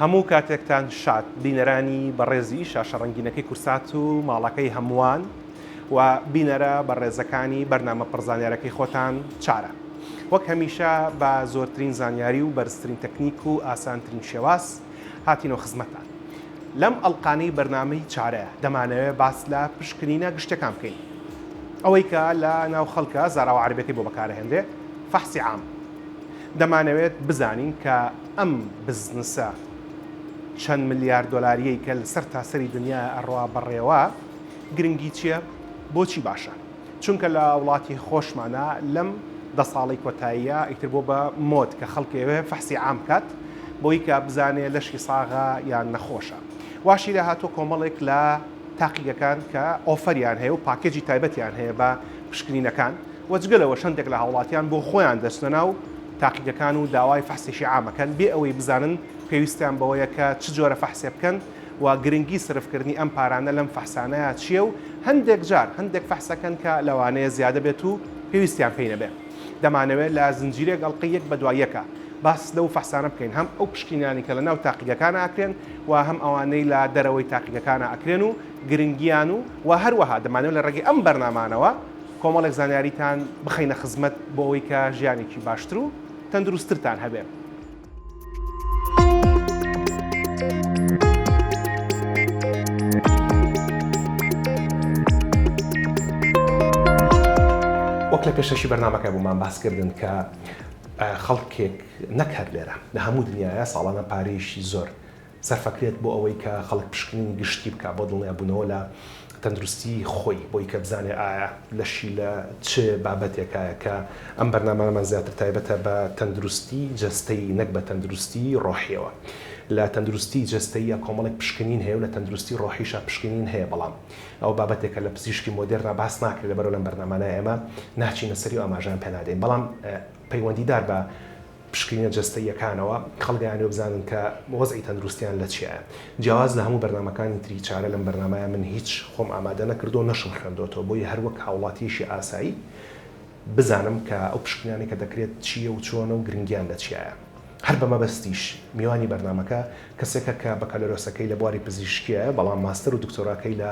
هەموو کاتێکتان شاد بینەرانی بەڕێزی شاشە ڕەنگینەکەی کورسات و ماڵەکەی هەمووان و بینەرە بەڕێزەکانی بەرنامە پڕزانیارەکەی خۆتان چارە. وەک هەمیشە بە زۆرترین زانیاری و بەرزترین تەکنیک و ئاسانترین شێواز هاتینەوە خزمەتان. لەم ئەڵقانەی بەرنامەی چارەیە دەمانەوێت باس لە پشکنینە گشتەکان بکەین. ئەوەی کە لە ناو خەڵکە زاراوە عەرەبیەکەی بۆ بەکارهێندێ فەحسی عام. دەمانەوێت بزانین کە ئەم بزنسە چەند ملیار دۆلاریەی کە لەسەر تاسەری دنیا ئەڕوا بەڕێوە گرنگی چییە؟ بۆچی باشە؟ چونکە لە وڵاتی خۆشمانە لەم 10 ساڵی کۆتاییە ئیتر بۆ بە مۆد کە خەڵکێوێ فەحسی عام کات بۆی کە بزانێ لەشی ساغا یان نەخۆشە. واشی لە هاتۆ کۆمەڵێک لە تاقیگەکان کە ئۆفەریان هەیە و پاکێجی تایبەتیان هەیە بە پشکنینەکان وەجگەلەوە شەندێک لە هاوڵاتیان بۆ خۆیان دەچنە و تاقیگەکان و داوای فەحسێکی عامەکەن بێ ئەوەی بزانن پێویستیان بەوەیە کە چ جۆرە فەحسێ بکەن و گرنگی سرفکردنی ئەم پارانە لەم فەحسانەیە چییە و هەندێک جار هەندێک فەحسەکەن کە لەوانەیە زیادە بێت و پێویستیان پێی نەبێ. دەمانەوێت لە زنجیرێک ئەڵقەی یەک بە دوای یەکە باس لەو فەحسانە بکەین هەم ئەو پشکنیانی کە لە ناو تاقیگەکانە ئەکرێن و هەم ئەوانەی لە دەرەوەی تاقیگەکانە ئەکرێن و گرنگیان و هەروەها دەمانەوێت لە ڕێگەی ئەم بەرنامانەوە کۆمەڵێک زانیاریتان بخەینە خزمەت بۆ ئەوەی کە ژیانێکی باشتر و تەندروستترتان هەبێ. وەک لە پێشەشی بەرنامەکە بوومان باسکردن کە خەڵکێک نەکات لێرە لە هەموو دنیاە ساڵانە پارەیەشی زۆر سەرفەکرێت بۆ ئەوەی کە خەڵک پشکنینی گشتی بکە بۆ دڵنیابوونەوە لە تەندروستی خۆی بۆی کە بزانێ ئایا لەشی لە چ بابەتێکایە کە ئەم بەرنامەمان زیاتر تایبەتە بە تەندروستی جەستەی نەک بە تەندروستی ڕۆحیەوە. لە تەندروستی جەستەیە کۆمەڵێک پشکنین هەیە و لە تەندروستی ڕۆحیشە پشکنین هەیە بەڵام ئەو بابەتێکە لە پزیشکی مۆدێرنا باس ناکرێت لەبەرەوە لەم بەرنامانە ئێمە ناچینە سەری و ئاماژیان پێ نادەین بەڵام پەیوەندیدار بە پشکنینە جەستەیەکانەوە خەڵکیانێ بزانن کە وەزعی تەندروستیان لە چیایە. جیاواز لە هەموو بەرنامەکانی تری چارە لەم بەرنامەیە من هیچ خۆم ئامادە نەکردو نەشم خوێندۆتەوە بۆی هەروەک هاوڵاتیشی ئاسایی بزانم کە ئەو پشکنیانی کە دەکرێت چییە و چۆنە و گرنگیان لە چیایە. هەر بە مەبەستیش میوانی بەرنامەکە کەسێکە کە بەکالۆرۆسەکەی لە بواری پزیشکیە بەڵام ماستەر و دکتۆراکەی لە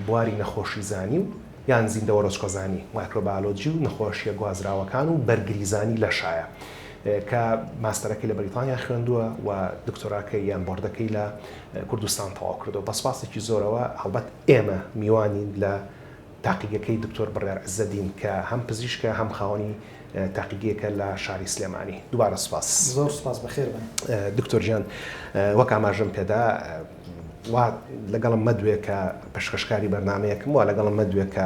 بواری نەخۆشی زانی و یان زیندەوە ڕۆچکۆزانی مایکرۆبیۆلۆجی و نەخۆشیە گوازراوەکان و بەرگریزانی لەشایە کە ماستەرەکەی لە بەریتانیا خوێندووە و دکتۆراکەی یان بۆردەکەی لە کوردستان تەواو کردەوە. بەسپاسێکی زۆرەوە هەڵبەت ئێمە میوانی لە تاقیگەکەی دکتۆر بڕیار عەزەدین کە هەم پزیشکە هەم خاوەنی تاقیگەیەکە لە شاری سلێمانی. دووبارە سوپاس. زۆر سوپاس بەخێر بن. دکتۆر گیان وەک ئاماژەم پێدا وا لەگەڵم مەدوێ کە پێشکەشکاری بەرنامەیەکم وا لەگەڵم مەدوێ کە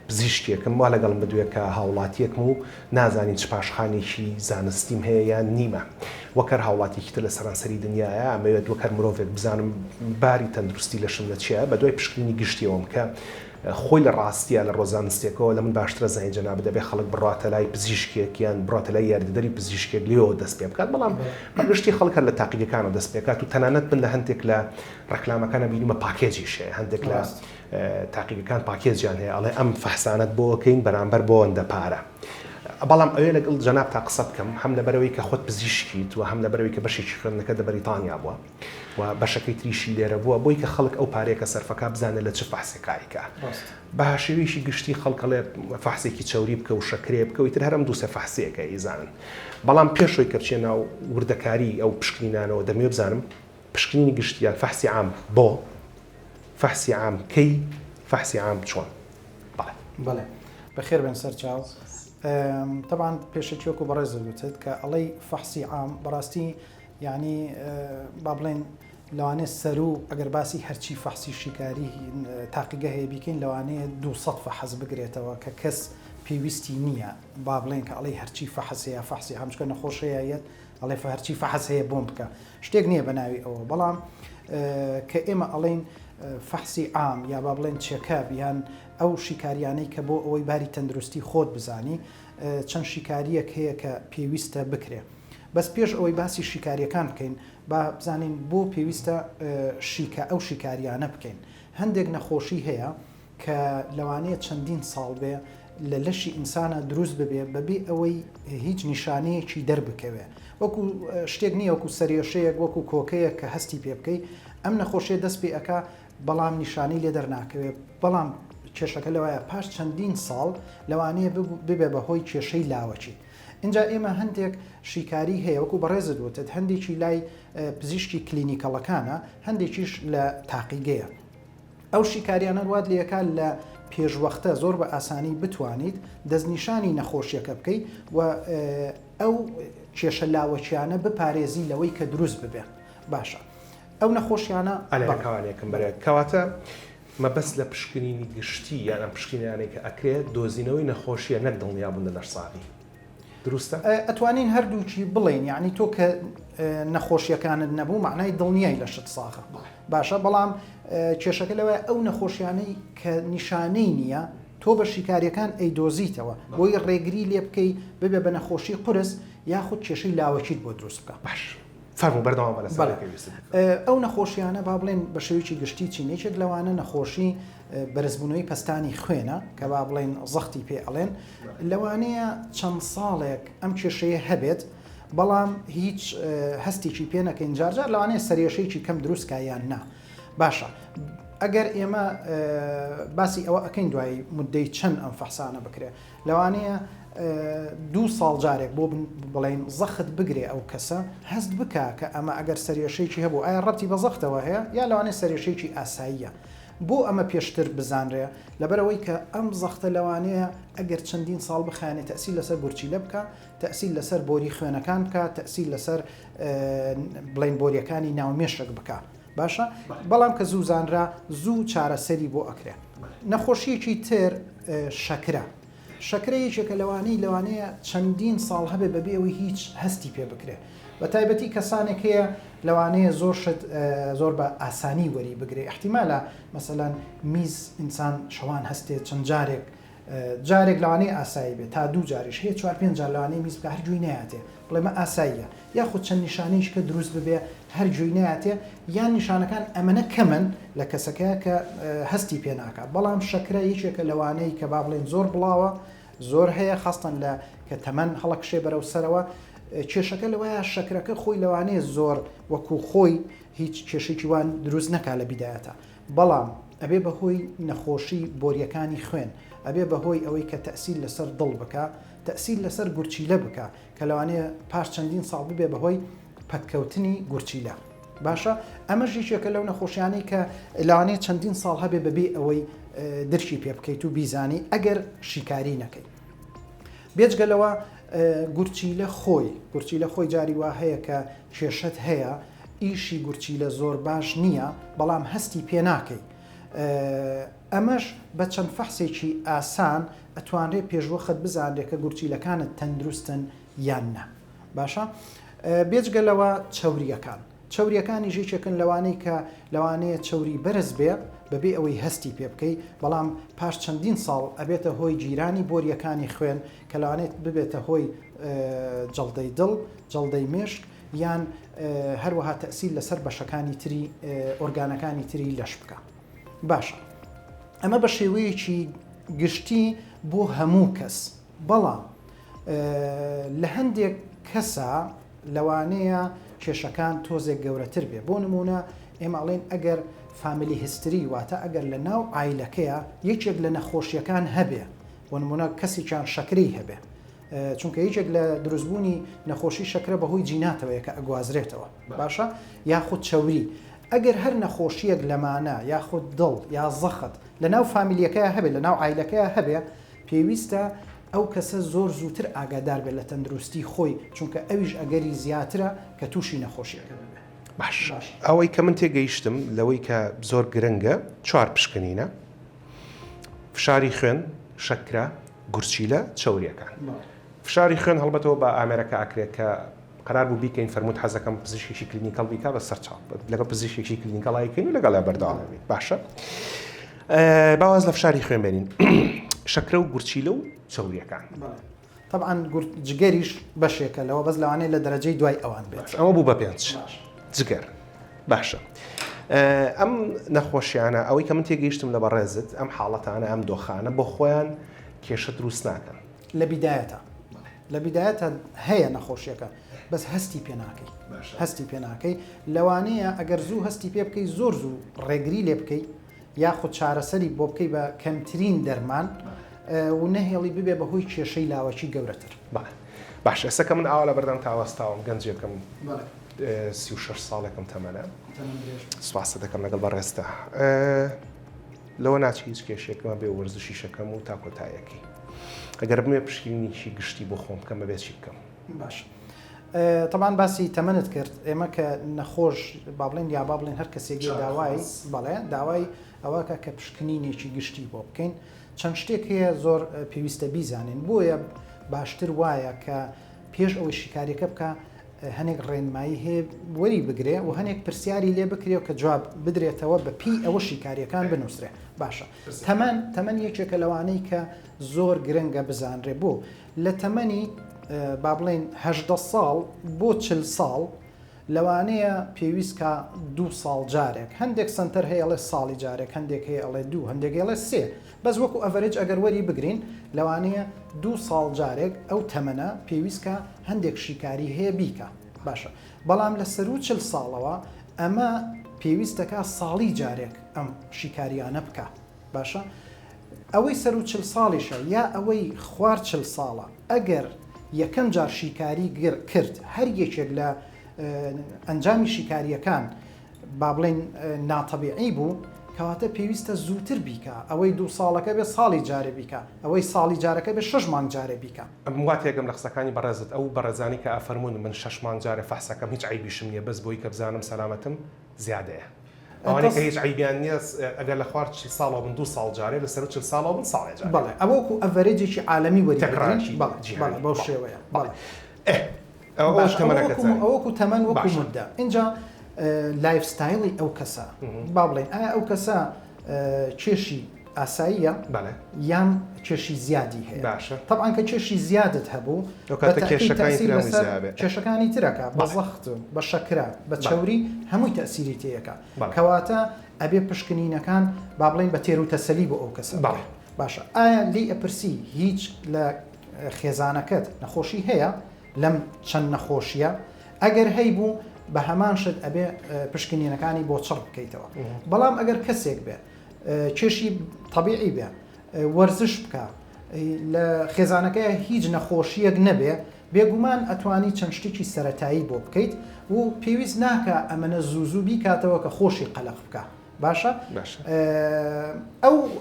پزیشکێکم وا لەگەڵم مەدوێ کە هاوڵاتیەکم و نازانی چ پاشخانێکی زانستیم هەیە یان نیمە. وەکەر هاوڵاتێکیتر لە سەرانسەری دنیاە ئەمەوێت وەکەر مرۆڤێک بزانم باری تەندروستی لەشم لە چیە بە دوای پشکنینی گشتیەوەم کە خۆی لە ڕاستیە لە ڕۆزانستێکەوە لە من باشترە زانین جەناب دەبێت خەڵک بڕاتە لای پزیشکێک یان بڕاتە لای یاریدەری پزیشکێک لێەوە دەست پێ بکات بەڵام بەگشتی خەڵکە لە تاقیگەکانەوە دەست پێکات و تەنانەت من لە هەندێک لە ڕەکلامەکانە بینیمە پاکێجیشێ هەندێک لە تاقیگەکان پاکێجیان هەیە ئەڵێ ئەم فەحسانەت بۆکەین بەرامبەر بۆ ئەندە پارە. بەڵام ئەوێ لەگەڵ جەناب تا قسە بکەم هەم لەبەرەوەی کە خۆت پزیشکیت و هەم لەبەرەوەی کە بەشێکی خوێندنەکە لە بەریتانیا بووە و بەشەکەی تریشی لێرە بووە بۆی کە خەڵک ئەو پارێکە سەرفەکە بزانێت لە چ فەحسێکایکە بە شێوەیەکی گشتی خەڵکەڵێ فەحسێکی چەوری بکە و شەکرێ بکە و ئیتر هەرم دووسێ فەحسەیەکە ئیزانن. بەڵام پێشەوەی کە بچێنە ناو وردەکاری ئەو پشکنینانەوە دەمێ بزانم پشکنینی گشتیان فەحسی عام بۆ فەحسی عام کەی فەحسی عام چۆن. بەڵێ بەخێر بن سەر چاو. طبعا پێشەکی وەکو بەڕێز دەوتێت کە ئەڵەی فەحسی عام بەڕاستی یعنی با بڵێن لەوانێ سەر و ئەگەر باسی هەرچی فەحسی شیکاری تاقیگە هەیە بیکەین لەوانەیە 200 فەحس بگرێتەوە کە کەس پێویستی نییە با بڵێن کە ئەڵەی هەرچی فەحس هەیە فەحسی عامچکە نەخۆشەیەت ئەڵێ هەرچی فەحس هەیە بۆم بکە شتێک نییە بە ناوی ئەوە بەڵام کە ئێمە ئەڵێن فەحسی عام یا با بڵێن چێکەب یان ئەو شیکاریانەی کە بۆ ئەوەی باری تەندروستی خۆت بزانی چەند شیکاریەک هەیە کە پێویستە بکرێ. بەس پێش ئەوەی باسی شیکاریەکان بکەین با بزانین بۆ پێویستە ئەو شیکاریانە بکەین. هەندێک نەخۆشی هەیە کە لەوانەیە چەندین ساڵ بێ لە لەشی ئینسانە دروست ببێ بەبێ ئەوەی هیچ نیشانەیەکی دەربکەوێ وەکو شتێک نییە وەکو سەرێشەیەک وەکو کۆکەیە کە هەستی پێ بکەیت ئەم نەخۆشیە دەست پێ ئەکا بەڵام نیشانەی لێ دەرناکەوێت بەڵام کێشەکە لەوایە پاش چەندین ساڵ لەوانەیە ببێ بەهۆی کێشەی لاوەچی. اینجا ئێمە هەندێک شیکاری هەیە وەکو بەڕێزت وتت هەندێکی لای پزیشکی کلینیکەڵەکانە هەندێکیش لە تاقیگەیە. ئەو شیکاریانە وات لەکە لە پێشوەختە زۆر بە ئاسانی بتوانیت دەستنیشانی نەخۆشیەکە بکەیت و ئەو کێشە لاوەچیانە بپارێزی لەوەی کە دروست ببێ. باشە ئەو نەخۆشیانە ئەلەکەوانێکم بەرێت کەواتە مەبەست لە پشکنینی گشتی یان ئەم پشکنیانەی کە ئەکرێت دۆزینەوەی نەخۆشیە نەک دڵنیابوون لە نەرساغی دروستە؟ ئەتوانین هەردووچی بڵێن یعنی تۆ کە نەخۆشیەکانت نەبوو معنای دڵنیای لە شت ساخە. باشە بەڵام کێشەکە لەوەی ئەو نەخۆشیانەی کە نیشانەی نییە تۆ بە شیکاریەکان ئەیدۆزیتەوە بۆی ڕێگری لێ بکەی ببێ بە نەخۆشی قورس یاخود کێشەی لاوەچیت بۆ دروست بکە. باش فەرموو بەردەوام لە ئەو نەخۆشیانە با بڵێن بە شێوەیەکی گشتی چینێکێک لەوانە نەخۆشی بەرزبوونەوەی پەستانی خوێنە کە با بڵێن زەختی پێ ئەڵێن لەوانەیە چەند ساڵێک ئەم کێشەیە هەبێت بەڵام هیچ هەستێکی پێ نەکەین جارجار لەوانەیە سەرێشەیەکی کەم دروستکە یان نا. باشە ئەگەر ئێمە باسی ئەوە ئەەکەین دوای مدەی چەند ئەم فەحسانە بکرێت لەوانەیە 2 ساڵ جارێک بۆ بڵێن زەخت بگرێ ئەو کەسە هەست بکە کە ئەمە ئەگەر سەرێشەیەکی هەبوو ئایا ڕەتی بە زەختەوە هەیە یا لەوانەیە سەرێشەیەکی ئاساییە بۆ ئەمە پێشتر بزانرێ لەبەرەوەی کە ئەم زەختە لەوانەیە ئەگەر چەندین ساڵ بخانێت تەسیل لەسەر گورچیلە بکە تەسیل لەسەر بۆری خوێنەکان بکە تەسیل لەسەر بڵێن بۆریەکانی ناومێشک بکە. باشە بەڵام کە زوو زانرا زوو چارەسەری بۆ ئەکرێ. نەخۆشیەکی تر شەکرە. شەکرە یەکێکە لەوانەیە چەندین ساڵ هەبێ بەبێ ئەوەی هیچ هەستی پێ بکرێ بە تایبەتی کەسانێک هەیە لەوانەیە زۆر بە ئاسانی وەری بگرێ احتیمالە مەسەلەن میز ئینسان شەوان هەستێت چەند جارێک لەوانەیە ئاسایی بێت تا 2 جاریش هەیە 4-5 جار لەوانەیە میز بکە هەرگووی نەهاتێ بڵێمە ئاساییە یاخود چەند نیشانەیەش کە دروست ببێ هەرگووی نەهاتێ یان نیشانەکان ئەمەنە کەمن لە کەسەکە کە هەستی پێ ناکات. بەڵام شەکرە یەکێکە لەوانەیە کە با بڵێن زۆر بڵاوە زۆر هەیە خاستن لە کە تەمەن هەڵەکشێ بەرەو سەرەوە کێشەکە لەوەیە شەکرەکە خۆی لەوانەیە زۆر وەکو خۆی هیچ کێشێکی وان دروست نەکا لە بیدایەتە بەڵام ئەبێ بەهۆی نەخۆشی بۆریەکانی خوێن ئەبێ بەهۆی ئەوەی کە تەسیل لەسەر دڵ بکە تەسیل لەسەر گورچیلە بکە کە لەوانەیە پاش چەندین ساڵ ببێ بەهۆی پەککەوتنی گورچیلە. باشە ئەمەش یەکێکە لەو نەخۆشیانەی کە لەوانەیە چەندین ساڵ هەبێ بەبێ ئەوەی درکی پێ بکەیت و بیزانی ئەگەر شیکاری نەکەیت. بێجگەلەوە گورچیلە خۆی جاری وا هەیە کە کێشت هەیە ئیشی گورچیلە زۆر باش نییە بەڵام هەستی پێ ناکەی. ئەمەش بە چەند فەحسێکی ئاسان ئەتوانرێت پێشوەخت بزانرێت کە گورچیلەکانت تەندروستن یان نا. باشە بێجگەلەوە چەوریەکانی ژێکێکن لەوانەی کە لەوانەیە چەوری بەرز بێ بەبێ ئەوەی هەستی پێ بکەی بەڵام پاش چەندین ساڵ ئەبێتە هۆی جیرانی بۆریەکانی خوێن کە لەوانێت ببێتە هۆی جەڵدەی دڵ جەڵدەی مێشک یان هەروەها تەسیل لەسەر بەشەکانی تری ئۆرگانەکانی تری لەش بکە. باشە ئەمە بە شێوەیەکی گشتی بۆ هەموو کەس بەڵام لە هەندێک کەسە لەوانەیە کێشەکان تۆزێک گەورەتر بێ بۆ نمونە ئێمەڵێن ئەگەر فامیلی هیستری واتە ئەگەر لە ناو ئایلەکەیە یەکێک لە نەخۆشیەکان هەبێ بۆ نمونە کەسێکیان شەکری هەبێ چونکە یەکێک لە دروستبوونی نەخۆشی شەکرە بەهۆی جیناتەوەیە کە ئەگوازرێتەوە. باشە یاخود چەوری ئەگەر هەر نەخۆشیەک لەمانە یاخود دڵ یا زەخت لە ناو فامیلیەکەیە هەبێ لە ناو ئایلەکەیە هەبێ پێویستە ئەو کەسە زۆر زووتر ئاگادار بێت لە تەندروستی خۆی چونکە ئەویش ئەگەری زیاترە کە تووشی نەخۆشیەکە بێ. باش ئەوەی کە من تێگەیشتم لەوەی کە زۆر گرنگە 4 پشکنینە فشاری خوێن شەکرە گورچیلە چەوریەکان. فشاری خوێن هەڵبەتەوە بە ئامێرەکە ئاکرێت کە قرار بوو بیکەین فەرمووت حەزەکەم پزیشکێکی کلینیکەڵ بیکا بە سەرچاو لەگەڵ پزیشکێکی کلینیکەڵایکەین و لەگەڵ بەردەوامین. باشە باواز لە فشاری خوێن بێنین شەکرە و گورچیلە و چەوریەکان. طبعا جگەریش بەشێکە لەوە بەس لەوانەیە لە دەرەجەی دوای ئەوان بێت. ئەمە بوو بە 5 جگەر. باشە ئەم نەخۆشیانە ئەوەی کە من تێگەیشتم لە بەڕێزت ئەم حاڵەتانە ئەم دۆخانە بۆ خۆیان کێشە دروست ناکەن لە بیدایەتە هەیە نەخۆشیەکە بەس هەستی پێ ناکەی هەستی پێ ناکەی لەوانەیە ئەگەر زوو هەستی پێ بکەی زۆر زوو ڕێگری لێ بکەی یاخود چارەسەری بۆ بکەی بە کەمترین دەرمان و نەهێڵی ببێ بەهۆی کێشەی لاوەکی گەورەتر باش ئێستا من ئاوا لە بەردەم تاوەستاوم گەنجێکم 36 ساڵێکم تەمەنە سوپاس دەکەم لەگەڵ بەڕێستا لەوە ناچی هیچ کێشێکمە بێ وەرزشی شەکەم و تا کۆتاییەکەی ئەگەر بمێ پشکینیشی گشتی بۆ خۆم بکەم بەبێت چی بکەم باش طبعاان باسی تەمەنت کرد ئێمە کە نەخۆش با بڵێن یا با بڵێن هەر کەسێکی داوای بەڵێ داوای ئەوەکە کە پشکنینێکی گشتی بۆ بکەین چەند شتێک هەیە زۆر پێویستە بیزانین بۆیە باشتر وایە کە پێش ئەوەی شیکاریەکە بکە هەنێک ڕێنمایی هەیە وەری بگرێ و هەنێک پرسیاری لێ بکرێ و کە جواب بدرێتەوە بە پی ئەوە شیکاریەکان بنووسرێ باشە تەمەن یەکێکە لەوانەی کە زۆر گرنگە بزانرێ بۆ لە تەمەنی با بڵێن 18 ساڵ بۆ 40 ساڵ لەوانەیە پێویستکە 2 ساڵ جارێک هەندێک سنتەر هەیە ئەڵێ ساڵی جارێک هەندێک هەیە ئەڵێ 2 هەندێک ئەڵێ 3 بەس وەکو ئەڤەرێج ئەگەر وەری بگرین لەوانەیە 2 ساڵ جارێک ئەو تەمەنە پێویستکە هەندێک شیکاری هەیە بیکە باشە بەڵام لە سەر و 40 ساڵەوە ئەمە پێویستەکە ساڵی جارێک ئەم شیکاریانە بکە باشە ئەوەی سەر و 40 ساڵیشە یا ئەوەی خوار 40 ساڵە ئەگەر یەکەم جار شیکاری کرد هەر یەکێک لە ئەنجامی شیکاریەکان با بڵێن ناتەبیعی بوو کەواتە پێویستە زووتر بیکە ئەوەی 2 ساڵەکە بێ ساڵی جارێ بیکە ئەوەی ساڵی جارەکە بێ 6 مانگ جارێ بیکە واتێگەم لە قسەکانی بەڕێزت ئەو بەڕێزانی کە ئەفەرمون من 6 مانگ جارێ فەحسەکەم هیچ عیبیشم نییە بەس بۆی کە بزانم سەلامەتم زیادەیە ئەوانەی کە هیچ عیبیان نییە ئەگەر لە خوارد 40 ساڵەوە بن 2 ساڵ جارێ لە سەر 40 ساڵەوە بن ساڵێ جارێ بەڵێ ئەوەکو ئەڤەرێجێکی عالەمی وەری بەو شێوەیە ئەوەکو تەمەن وەکو مدە اینجا لایف ستایلی ئەو کەسە با بڵێن ئایا ئەو کەسە کێشی ئاساییە یان کێشی زیادی هەیە طبعاً کە کێشی زیادت هەبوو کێشەکانی ترەکە بە زەخت بە شەکرا بە چەوری هەمووی تەسیری تەیەکە کەواتە ئەبێ پشکنینەکان با بڵێن بە تێر و تەسەلی بۆ ئەو کەسە باشە ئایا لی ئەپرسی هیچ لە خێزانەکەت نەخۆشی هەیە لەم چەند نەخۆشیە ئەگەر هەی بوو بە هەمان شت ئەبێ پشکنینەکانی بۆ چڕ بکەیتەوە بەڵام ئەگەر کەسێک بێ کێشی طبیعی بێ وەرزش بکە لە خێزانەکەی هیچ نەخۆشیەک نەبێ بێگومان ئەتوانی چەند شتێکی سەرەتایی بۆ بکەیت و پێویست ناکە ئەمەنە زوو بیکاتەوە کە خۆشی قەلق بکە باشە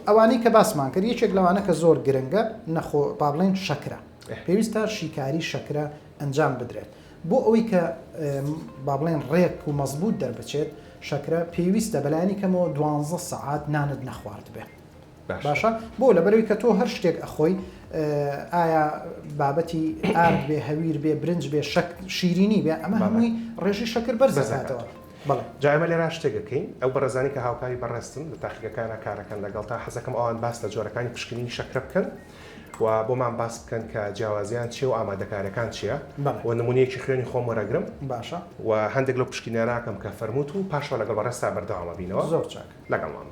ئەوانەی کە باسمان کرد یەکێک لەوانە کە زۆر گرنگە با بڵێن شەکرە پێویستە شیکاری شەکرە ئەنجام بدرێت بۆ ئەوەی کە با بڵێن ڕێک و مەزبوط دەربچێت شەکرە پێویستە بەلایانی کەمەوە 12 سەعات نانت نەخوارد بێ باشە بۆ لەبەرەوەی کە تۆ هەر شتێک ئەخۆی ئایا بابەتی ئارد بێ هەویر بێ برنج بێ شیرینی بێ ئەمە هەمووی ڕێژی شەکر بەرزەکاتەوە جایمە لێرا شتێکەکەین ئەو بەڕێزانی کە هاوکاری بەڕێستن لە تاقیەکانە کارەکەن لەگەڵ تا حەزەکەم ئەوان باس لە جۆرەکانی پشکنینی شەکرە بکەن و بۆمان باس بکەن کە جیاوازیان چیە و ئامادەکارەکان چییە و نمونەیەکی خوێنی خۆم وەرەگرم باشە و هەندێک لەو پشکنیانەکەم کە فەرمووت و پاشەوە لەگەڵ بەڕێستا بەردەوامە بینەوە زۆر چاک لەگەڵمان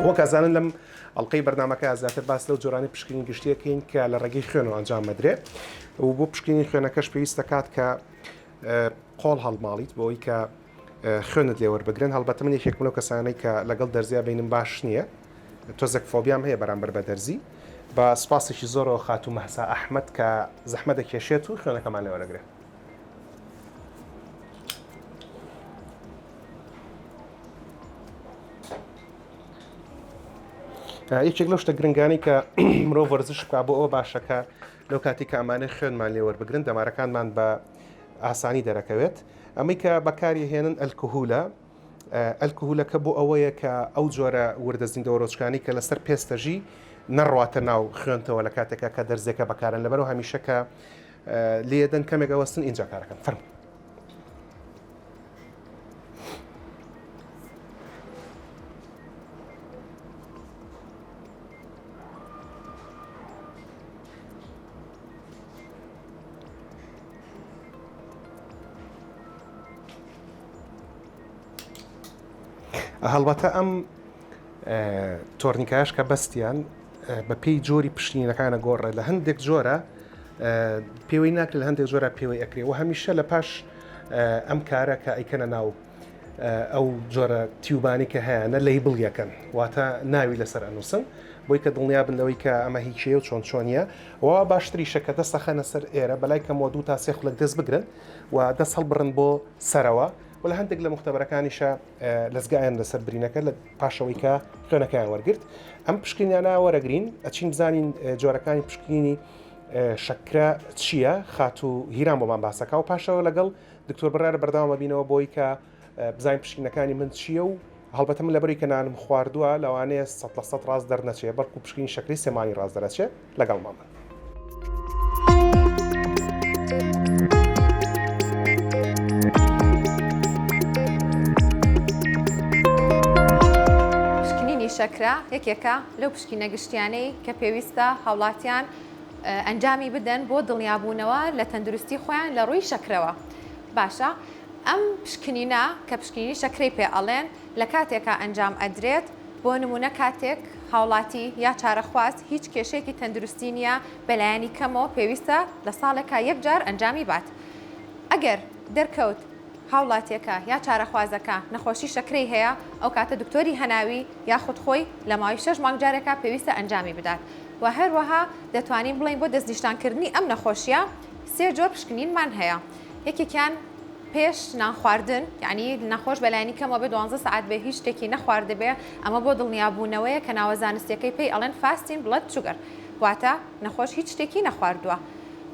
وەک ئەزانن لەم ئەڵلقەی بەرنامەکە زیاتر باس لەو جۆرانی پشکنی گشتیەکەین کە لە ڕێگەی خوێنەوە ئەنجام بدرێت و بۆ پشکنی خوێنەکەش پێویستە کات کە قۆڵ هەڵماڵیت بۆ ئەوی کە خوێنت لێوەربگرن هەڵبەتە من یەکێکم لەو کەسانەی کە لەگەڵ دەرزیە بینم باش نییە تۆزێک فۆبیام هەیە بەرامبەر بە دەرزی بە سوپاسێکی زۆرەوە خاتوو مەحسا ئەحمەد کە زەحمە دەکێشێت و خوێنەکەمان لێوەرەگرێت یەکێک لەو شتە گرنگانی کە مرۆڤ وەرزش بکە بۆ ئەوە باشەکە لەو کاتی کە ئەمانەی خوێنمان لێوەربگرن دەمارەکانمان بە ئاسانی دەرەکەوێت ئەمەی کە بەکاری هێنن ئەلکوهولەکە بۆ ئەوەیە کە ئەو جۆرە وردەزیندەوە ڕۆچکانی کە لەسەر پێستەژی نەڕواتە ناو خوێنتەوە لە کاتێکە کە دەرزێکە بەکارن لەبەرەوە هەمیشە کە لێدەن کەمێک ئەوەستن ئینجا کارەکەن فەرموو هەڵبەتە ئەم تۆرنیکایش کە بەستیان بە پێی جۆری پشتینەکانە گۆڕێ لە هەندێک جۆرە پێوەی ناکرێت لە هەندێک جۆرە پێوەی ئەکرێ و هەمیشە لە پاش ئەم کارە کە ئەیکەنە ناو ئەو جۆرە تیوبانی کە هەیەە لەیبڵ یەکەن واتە ناوی لەسەر ئەنووسن بۆی کە دڵنیا بن لەوەی کە ئەمە هیچیە و چۆن چۆنیە و باشتری شەکە دەستە خەنە سەر ئێرە بەلای کەمەوە 2 تا 3 خولەک دەست بگرن و دەست هەڵبڕن بۆ سەرەوە و لە هەندێک لە مختبەرەکانیشە لەزگایان لەسەر برینەکە لە پاشەوەی کە خوێنەکەیان وەرگرت ئەم پشکنیانە وەرەگرین ئەچین بزانین جۆرەکانی پشکنینی شەکرە چییە خات و هیران بۆمان باسەکە و پاشەوە لەگەڵ دکتۆر بڕارە بەرداوامە بینەوە بۆی کە بزانین پشکنەکانی من چییە و هەڵبەتە من لەبەری کە نانم خواردووە لەوانەیە 100% ڕاست دەرنەچێت بەڵکو پشکنی شەکری سێمانی ڕاست دەرەچێت لەگەڵ مامە. شەکرە یەکێکە لەو پشکنە گشتیانەی کە پێویستە هاوڵاتیان ئەنجامی بدەن بۆ دڵنیابوونەوە لە تەندروستی خۆیان لە ڕووی شەکرەوە. باشە ئەم پشکنینە کە پشکنینی شەکرەی پێ ئەڵێن لە کاتێکە ئەنجام ئەدرێت بۆ نمونە کاتێک هاوڵاتی یا چارەخواست هیچ کێشێکی تەندروستی نییە بەلایانی کەمەوە پێویستە لە ساڵێکە یەکجار ئەنجامی بات. ئەگەر دەرکەوت هاوڵاتیەکە یا چارەخوازەکە نەخۆشی شەکرەی هەیە ئەو کاتە دکتۆری هەناوی یاخود خۆی لە ماوەی 6 مانگ جارێکە پێویستە ئەنجامی بدات و هەروەها دەتوانین بڵین بۆ دەستنیشتانکردنی ئەم نەخۆشیە 3 جۆر پشکنینمان هەیە. یەکێکیان پێش نان خواردن یعنی نەخۆش بەلایانی کەمەوە بێ 12 ساعت بێ هیچ شتێکی نەخواردبێ ئەمە بۆ دڵنیابوونەوەیە کە ناوە زانستیەکەی پێی ئەڵێن فاستین بڵەد شوگەر واتە نەخۆش هیچ شتێکی نەخواردووە.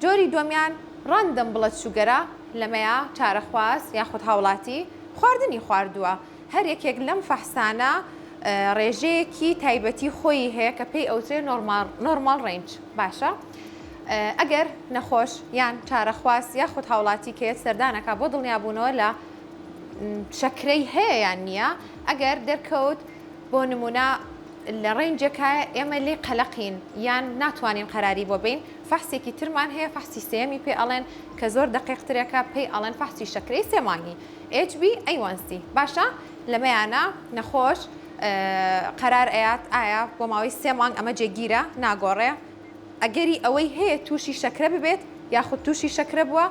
جۆری دووەمیان ڕەندەم بڵەد شوگەرە لەمەیە چارەخواز یاخود هاوڵاتی خواردنی خواردووە. هەر یەکێک لەم فەحسانە ڕێژەیەکی تایبەتی خۆی هەیە کە پێی ئەوترێ نۆرمال ڕێنج. باشە ئەگەر نەخۆش یان چارەخواز یاخود هاوڵاتی کێت سەردانەکە بۆ دڵنیابوونەوە لە شەکرەی هەیە یان نییە ئەگەر دەرکەوت بۆ نمونە لە ڕێنجەکە ئێمە لێ قەلەقین یان ناتوانین قەراری بۆ بین فەحسێکی ترمان هەیە فەحسی سێمی پێ ئەڵێن کە زۆر دقیقترێکە پێی ئەڵێن فەحسی شەکرەی سێمانگی HbA1c. باشە لەمەیانە نەخۆش قەرار ئەیات ئایا بۆ ماوەی 3 مانگ ئەمە جێگیرە ناگۆڕێ ئەگەری ئەوەی هەیە تووشی شەکرە ببێت یاخود تووشی شەکرە بووە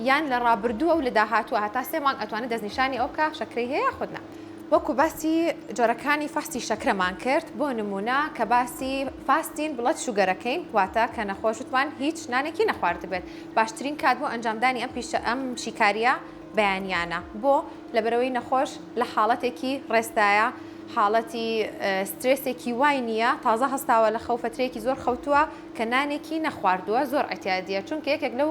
یان لە ڕابردووە و لە داهاتووە هەتا 3 مانگ ئەتوانێت دەستنیشانی ئەو کە شەکرەی هەیە خودنا. وەکو باسی جۆرەکانی فەحسی شەکرەمان کرد بۆ نمونە کە باسی فاستین بڵەد شوگەرەکەین واتە کە نەخۆشتوان هیچ نانێکی نەخوارد بێت. باشترین کات بۆ ئەنجامدانی ئەم شیکاریە بەیانیانە بۆ لەبەرەوەی نەخۆش لە حاڵەتێکی ڕێستایە حاڵەتی سترێسێکی وای نییە تازە هەستاوە لە خەوفترێکی زۆر خەوتووە کە نانێکی نەخواردووە زۆر ئەتیادیە چونکە یەکێک لەو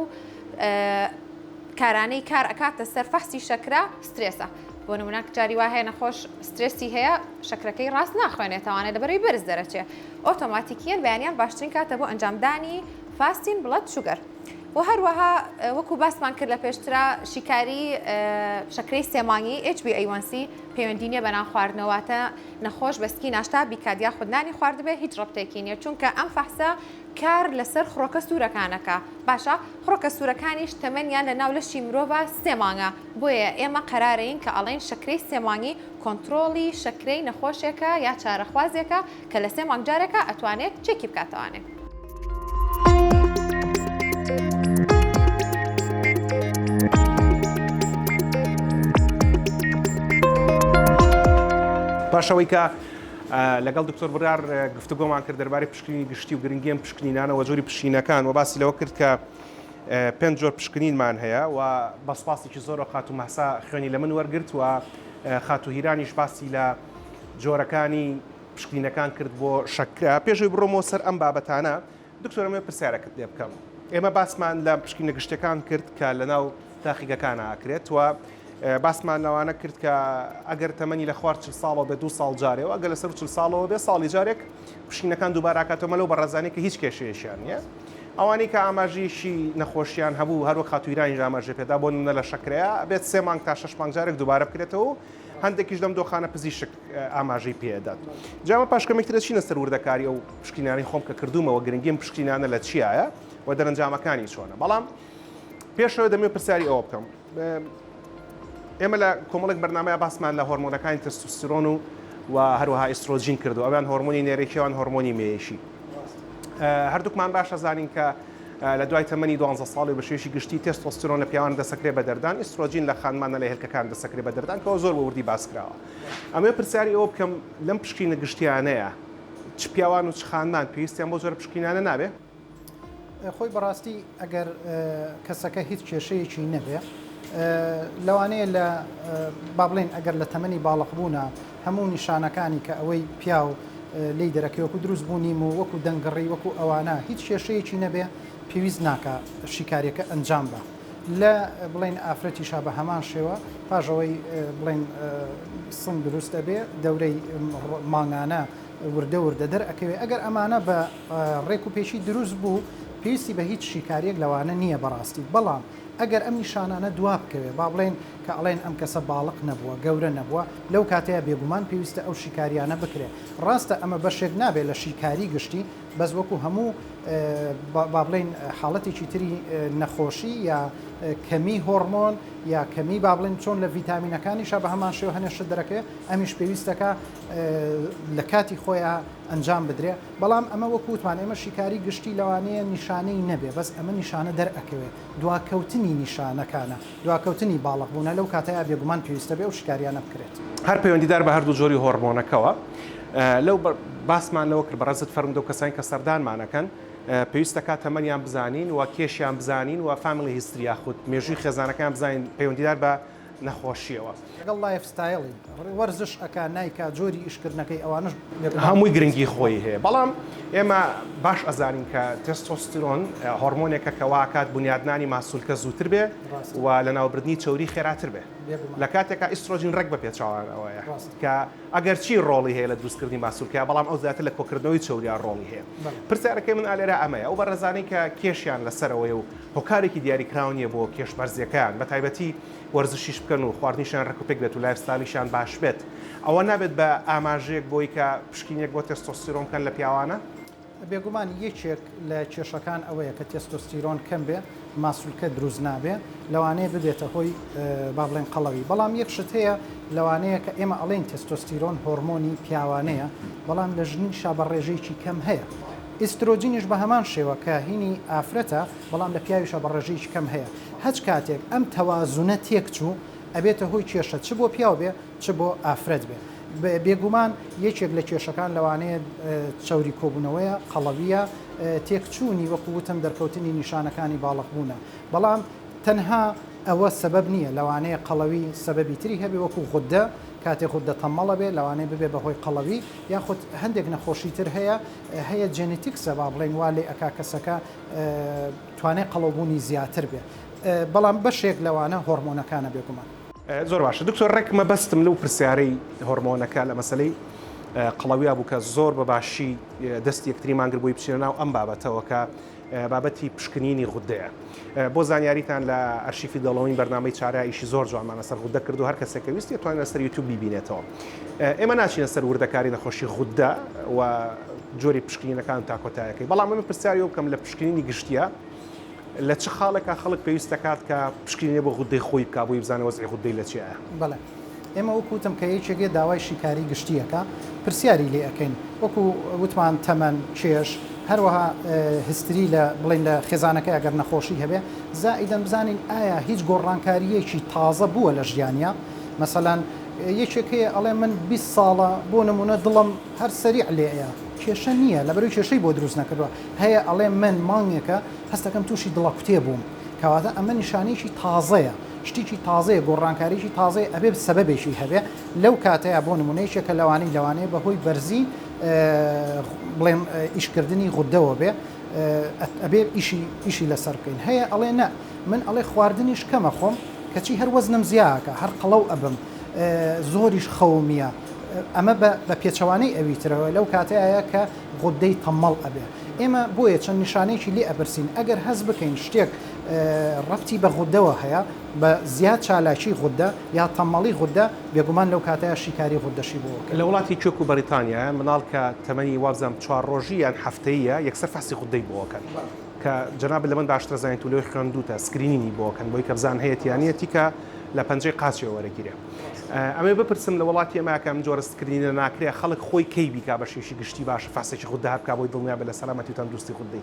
کارانەی کار ئەکاتە سەر فەحسی شەکرە سترێسە. بۆ نمونە جاری وا هەیە نەخۆش سترێسی هەیە شەکرەکەی ڕاست ناخوێنێتەوانێ دەبەرەوەی بەرز دەرەچێ ئۆتۆماتیکیان بەیانیان باشترین کاتە بۆ ئەنجامدانی فاستین بڵەد شوگەر. و هەروەها وەکو باسمان کرد لە پێشترا شیکاری شەکرەی سێمانگی HbA1c پەیوەندی نییە بە نان خواردنەوەتە نەخۆش بەسکی ناشتا بیکات یاخود نانی خواردبێ هیچ ڕەبتێکی نییە چونکە ئەم فەحسە کار لەسەر خڕۆکە سوورەکانەکە. باشە خڕۆکە سوورەکانیش تەمەنیان لە ناو لەشی مرۆڤ 3 مانگە بۆیە ئێمە قەرارەین کە ئەڵێن شەکرەی سێمانگی کۆنتترۆلی شەکرەی نەخۆشێکە یا چارەخوازێکە کە لە 3 مانگ جارێکە ئەتوانێت چێکی بکاتەوانێت. پاشەوەی کە لەگەڵ دکتۆر بڕار گفتوگۆمان کرد دەربارەی پشکنینی گشتی و گرنگیان پشکنینانەوە جۆری پشینەکان و باسی لەوە کرد کە 5 جۆر پشکنینمان هەیە و بەسپاسێکی زۆر خات و مەحسا خوێنی لە من وەرگرت و خات و هیرانیش باسی لە جۆرەکانی پشکنینەکان کرد بۆ شەکرە. پێشوی بڕۆمەوە سەر ئەم بابەتانە دکتۆرەمە پرسیارەکەت لێ بکەم. ئێمە باسمان لە پشکنە گشتەکان کرد کە لەناو تاقیگەکانە ئاکرێت و باسمان لەوانە کرد کە ئەگەر تەمەنی لە خوارد 40 ساڵەوە بێ 2 ساڵ جارێ و ئەگەر لەسەر 40 ساڵەوە بێ ساڵی جارێک پشکنەکان دووبارە ئاکاتەوە لەو بەڕێزانەی کە هیچ کێشەیەشیان نییە. ئەوانەی کە ئاماژیشی نەخۆشیان هەبوو هەروە خاتوویرانی ئاماژە پێدا بۆ نمونە لە شەکرەیە بێت 3 مانگ تا 6 مانگ جارێک دووبارە بکرێتەوە و هەندێکیش دەم دۆخانە پزیشک ئاماژەی پێدات. جامە پاشکەمێکترە چینە سەر وردەکاری ئەو پشکنانی خۆم کە کردومەوە گرنگیم پشکنانە لە چیایە و دەرەنجامەکانی چۆنە. بەڵام پێشەوە دەمێ پرسیاری ئەوە بکەم ئێمە لە کۆمەڵێک بەرنامەیە باسمان لە هۆرمۆنەکانی تستۆستیرۆن و هەروەها ئیسترۆجین کردو ئەویان هۆرمۆنی نێرەکیەوان هۆرمۆنی مێیشی هەردووکمان باش ئەزانین کە لە دوای تەمەنی 12 ساڵی بە شێوەیەکی گشتی تستۆستیرۆن لە پیاوان دەسەکرێت بە دەردان ئیسترۆجین لە خانمانە لە هێلکەکان دەسەکرێت بە دەردان کەەوە زۆر بە وردی باسکراوە ئەمێ پرسیاری ئەوە بکەم لەم پشکینە گشتیانەیە چ پیاوان و چ خانمان پێویستیان بۆ زۆر پشکینانە نابێ خۆی بەڕاستی ئەگەر کەسەکە هیچ کێشەیەکی نەبێ لەوانەیە لە با بڵێن ئەگەر لە تەمەنی باڵقبوونا هەموو نیشانەکانی کە ئەوەی پیا و لی دەرەکەی وەکو دروست بوونیم و وەکو دەنگڕی وەکو ئەوانە هیچ کێشەیەکی نەبێ پێویست ناکە شیکاریەکە ئەنجام بە لە بڵێن ئافرەتیشا بە هەمان شێوە پاژەوەی بڵێن سنگ دروست دەبێ دەورەی مانگانە وردە وردە دەرئەکەوێ ئەگەر ئەمانە بە ڕێک و پێشی دروست بوو پێویستی بە هیچ شیکاریەک لەوانە نییە بەڕاستی بەڵام ئەگەر ئەم نیشانانە دواب بکەوێ با بڵێن کە ئەڵێن ئەم کەسە باڵق نەبووە گەورە نەبووە لەو کاتەیە بێگومان پێویستە ئەو شیکاریانە بکرێ ڕاستە ئەمە بەشێک نابێت لە شیکاری گشتی بەس وەکو هەموو با بڵێن حاڵەتێکی تری نەخۆشی یا کەمی هۆرمۆن یا کەمی با بڵێن چۆن لە ڤیتامینەکانیشە بە هەمان شێوە هەنێشت دەرەکەی ئەمیش پێویستەکە لە کاتی خۆیان ئەنجام بدرێ بەڵام ئەمە وەکووتمان ئێمە شیکاری گشتی لەوانەیە نیشانەی نەبێ بەس ئەمە نیشانە دەرئەکەوێ دواکەوتنی نیشانەکانە دواکەوتنی باڵقبوونە لەو کاتەیە بێگومان پێویستە بێ و شکاریانە بکرێت هەر پەیوەندیدار بە هەردوو جۆری هۆرمۆنەکەوە لەو باسمان لەوە کرد بەڕێزت فەرمودە و کەسانی کە سەردانمانەکەن پێویستە کات تەمەنیان بزانین و کێشیان بزانین و فامیلی هیستری یاخود مێژووی خێزانەکان بزانین پەیوەندیدار بە نەخۆشیەوە لەگەڵ لایف ستایلی وەرزش ئەکا نایکا جۆری ئیشکردنەکەی ئەوانش هەمووی گرنگی خۆی هەیە بەڵام ئێمە باش ئەزانین کە تستۆستیرۆن هۆرمۆنێکە کەواکات بنیادنانی ماسوولکە زووتر بێ و لە ناوبردنی چۆری خێراتر بێ لە کاتێکە ئیسترۆژین ڕێک بە پێچاوانەوەیە کە ئەگەر چی ڕۆڵی هەیە لە دروستکردنی ماسوولکە بەڵام ئەو زیاتر لە کۆکردنەوەی چۆریان ڕۆڵی هەیە پرسیارەکەی من ئالێرە ئەمەیە ئەو بەڕێزانەی کە کێشیان لەسەرەوەی و هۆکارێکی دیاریکراونیە بۆ کێشبەرزیەکان بە تایبەتی وەرزشیش بکەن و خواردنیشان ڕێکوپێک بێت و لایفستایلیشان باش بێت ئەوە نابێت بە ئاماژەیەک بۆی کە پشکینێک بۆ تستۆستیرۆن بکەن لە پیاوانە بێگومان یەکێک لە کێشەکان ئەوەیە کە تستۆستیرۆن کەم بێ ماسوولکە دروست نابێ لەوانەیە ببێتە هۆی با بڵێن قەڵەوی بەڵام یەک شت هەیە لەوانەیە کە ئێمە ئەڵێن تستۆستیرۆن هۆرمۆنی پیاوانەیە بەڵام لە ژنیشا بە ڕێژەیەکی کەم هەیە ئیسترۆجینیش بە هەمان شێوە کە هینی ئافرەتە بەڵام لە پیاویشە بە ڕێژەیەکی کەم هەیە هەچ کاتێک ئەم تەوازونە تێک چوو ئەبێتە هۆی کێشە چ بۆ پیاو بێ چ بۆ ئافرەت بێ بێگومان یەکێک لە کێشەکان لەوانەیە چاوری کۆبوونەوەیە قەڵەویە تێکچوونی وەکووتم دەرکەوتنی نیشانەکانی باڵقبوونە بەڵام تەنها ئەوە سەبەب نییە لەوانەیە قەڵەوی سەبەبی تری هەبێ وەکو غودە کاتێک خوددە تەمەڵە بێ لەوانەیە ببێ بەهۆی قەڵەوی یاخود هەندێک نەخۆشی تر هەیە جێنێتیکسە با بڵێن وا لێ ئەکا کەسەکە توانێت قەڵەوبوونی زیاتر بێ بەڵام بەشێک لەوانە هۆرمۆنەکانە بێگومان زۆر باشە دکتۆر ڕێک مەبەستم لەو پرسیارەی هۆرمۆنەکە لە مەسلەی قەڵەویە بوو کە زۆر بەباشی دەستی یەکتری مانگر بووی بچینە ناو ئەم بابەتەوە کە بابەتی پشکنینی غودەیە بۆ زانیاریتان لە ئەرشیفی دەڵەوەی بەرنامەی چارە ئیشی زۆر جوانمانە سەر غودە کرد و هەر کەسێکە ویستی توانێت لەسەر یوتیوب بیبینێتەوە ئێمە ناچینە سەر وردەکاری نەخۆشی غودە و جۆری پشکنینەکان تاکۆتایەکەی بەڵام ئەمە پرسیاری بکەم لە پشکنینی گشتیە لە چه خاڵێکا خەڵک پێویست دەکات کە پشکنینێ بۆ غودەی خۆی بکا بۆی بزانێ وەزعی غودەی لە چیە بەڵێ ئێمە وەکوتم کە یەکێکێ داوای شیکاری گشتیەکە پرسیاری لێ ئەەکەین وەکو وتمان تەمەن چێش هەروەها هستری لە بڵین لە خێزانەکە ئەگەر نەخۆشی هەبێ زائیدەن بزانین ئایا هیچ گۆڕانکاریەکی تازە بووە لە ژیانیا مەسەلەن یەکێکەیە ئەڵێ من 20 ساڵە بۆ نمونە دڵم هەر سەریع لێەیە کێشە نییە لەبەروی کێشەی بۆ دروست نەکردووە هەیە ئەڵێ من مانگێکە هەستەکەم تووشی دڵە کوتێ بووم کەواتە ئەمە نیشانەیەکی تازەیە شتێکی تازەیە گۆڕانکاریی تازەیە ئەبێ سەبەبێکی هەبێ لەو کاتەیە بۆ نمونەیەکە لەوانەیە بەهۆی بەرزی بڵێم ئیشکردنی غودەوە بێ ئەبێ ئیشی لەسەر بکەین هەیە ئەڵێ نە من ئەڵێ خواردنیش کەمە خۆم کەچی هەر وەزنم زیاکە هەر قەڵەو ئەبم زۆریش خەومیە ئەمە بە پێچەوانەی ئەویترەوە لەو کاتەیە کە غودەی تەمەڵ ئەبێ ئێمە بۆیە چەند نیشانەیەکی لێ ئەبرسین ئەگەر هەز بکەین شتێک ڕەتی بە غودەوە هەیە بە زیاد چالاکی غودە یا تەمەڵی غودە بێگومان لەو کاتەیە شیکاری غودەشی بۆ لە وڵاتی کوێک و بەریتانیا مناڵ کە تەمەنی وابزەم 4 ڕۆژی یان هەفتەیە یەکسەر فاسی غودەی بۆکەن کە جەناب لە من باشتر زانیت و لەوەی خوێندوتە سکرینینی بۆکەن بۆی کە بزان هەیەیانەتی کە لە پەنجەی قاچی وەرەگیرێ. ئەمێ بپرسم لە وڵاتی ئەماکە ئەم جۆرە سکرینە ناکرێ خەڵک خۆی کەی بیکا بە شێشی گشتی باش فاسێکی خوددا بکە بۆی دڵنیا بە لە سەلامەتی و تەندروستی خودی.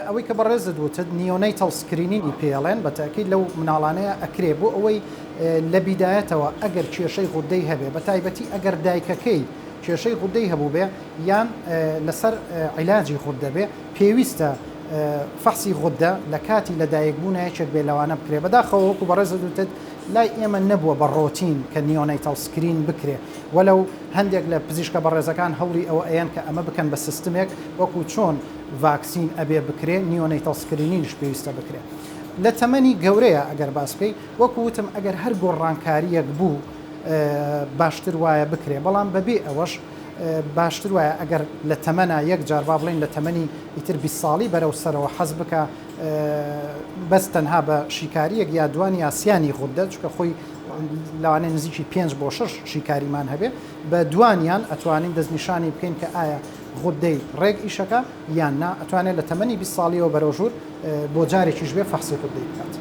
ئەوەی کە بەڕێزت وتت نیۆنەیتەڵ سکرینینی پێڵێن بە تاکید لەو مناڵانەیە ئەکرێ بۆ ئەوەی لە بیدایەتەوە ئەگەر کێشەی غودەی هەبێ بە تایبەتی ئەگەر دایکەکەی کێشەی غودەی هەبوو بێ یان لەسەر عیلاجی خود دەبێ پێویستە فەحسی غودە لە کاتی لە دایکبوونایەکێک بێ لەوانە بکرێ بەداخەوە وەکو بەڕێزت وتت لای ئێمە نەبووە بە ڕۆتین کە نیۆنەیتەڵ سکرین بکرێ وەلەو هەندێک لە پزیشکە بەڕێزەکان هەوڵی ئەوە ئەیان کە ئەمە بکەن بە سیستمێک وەکو چۆن ڤاکسین ئەبێ بکرێ نیۆنەیتەڵ سکرینینش پێویستە بکرێ لە تەمەنی گەورەیە ئەگەر باس بکەی وەکو وتم ئەگەر هەر گۆڕانکاریەک بوو باشتر وایە بکرێ بەڵام بەبێ ئەوەش باشتر وایە ئەگەر لە تەمەنا یەک جار با بڵین لە تەمەنی ئیتر 20 ساڵی بەرەو سەرەوە حەز بکە بەس تەنها بە شیکاریەک یا دوانی یاسیانی غودە چکە خۆی لەوانەیە نزیکی 5 بۆ 6 شیکاریمان هەبێ بە دوانیان ئەتوانین دەستنیشانی بکەین کە ئایا غودەی ڕێک ئیشەکە یان نا ئەتوانێت لە تەمەنی 20 ساڵیەوە بەرەو ژوور بۆ جارێکیش بێ فەحسی غودەی بکات.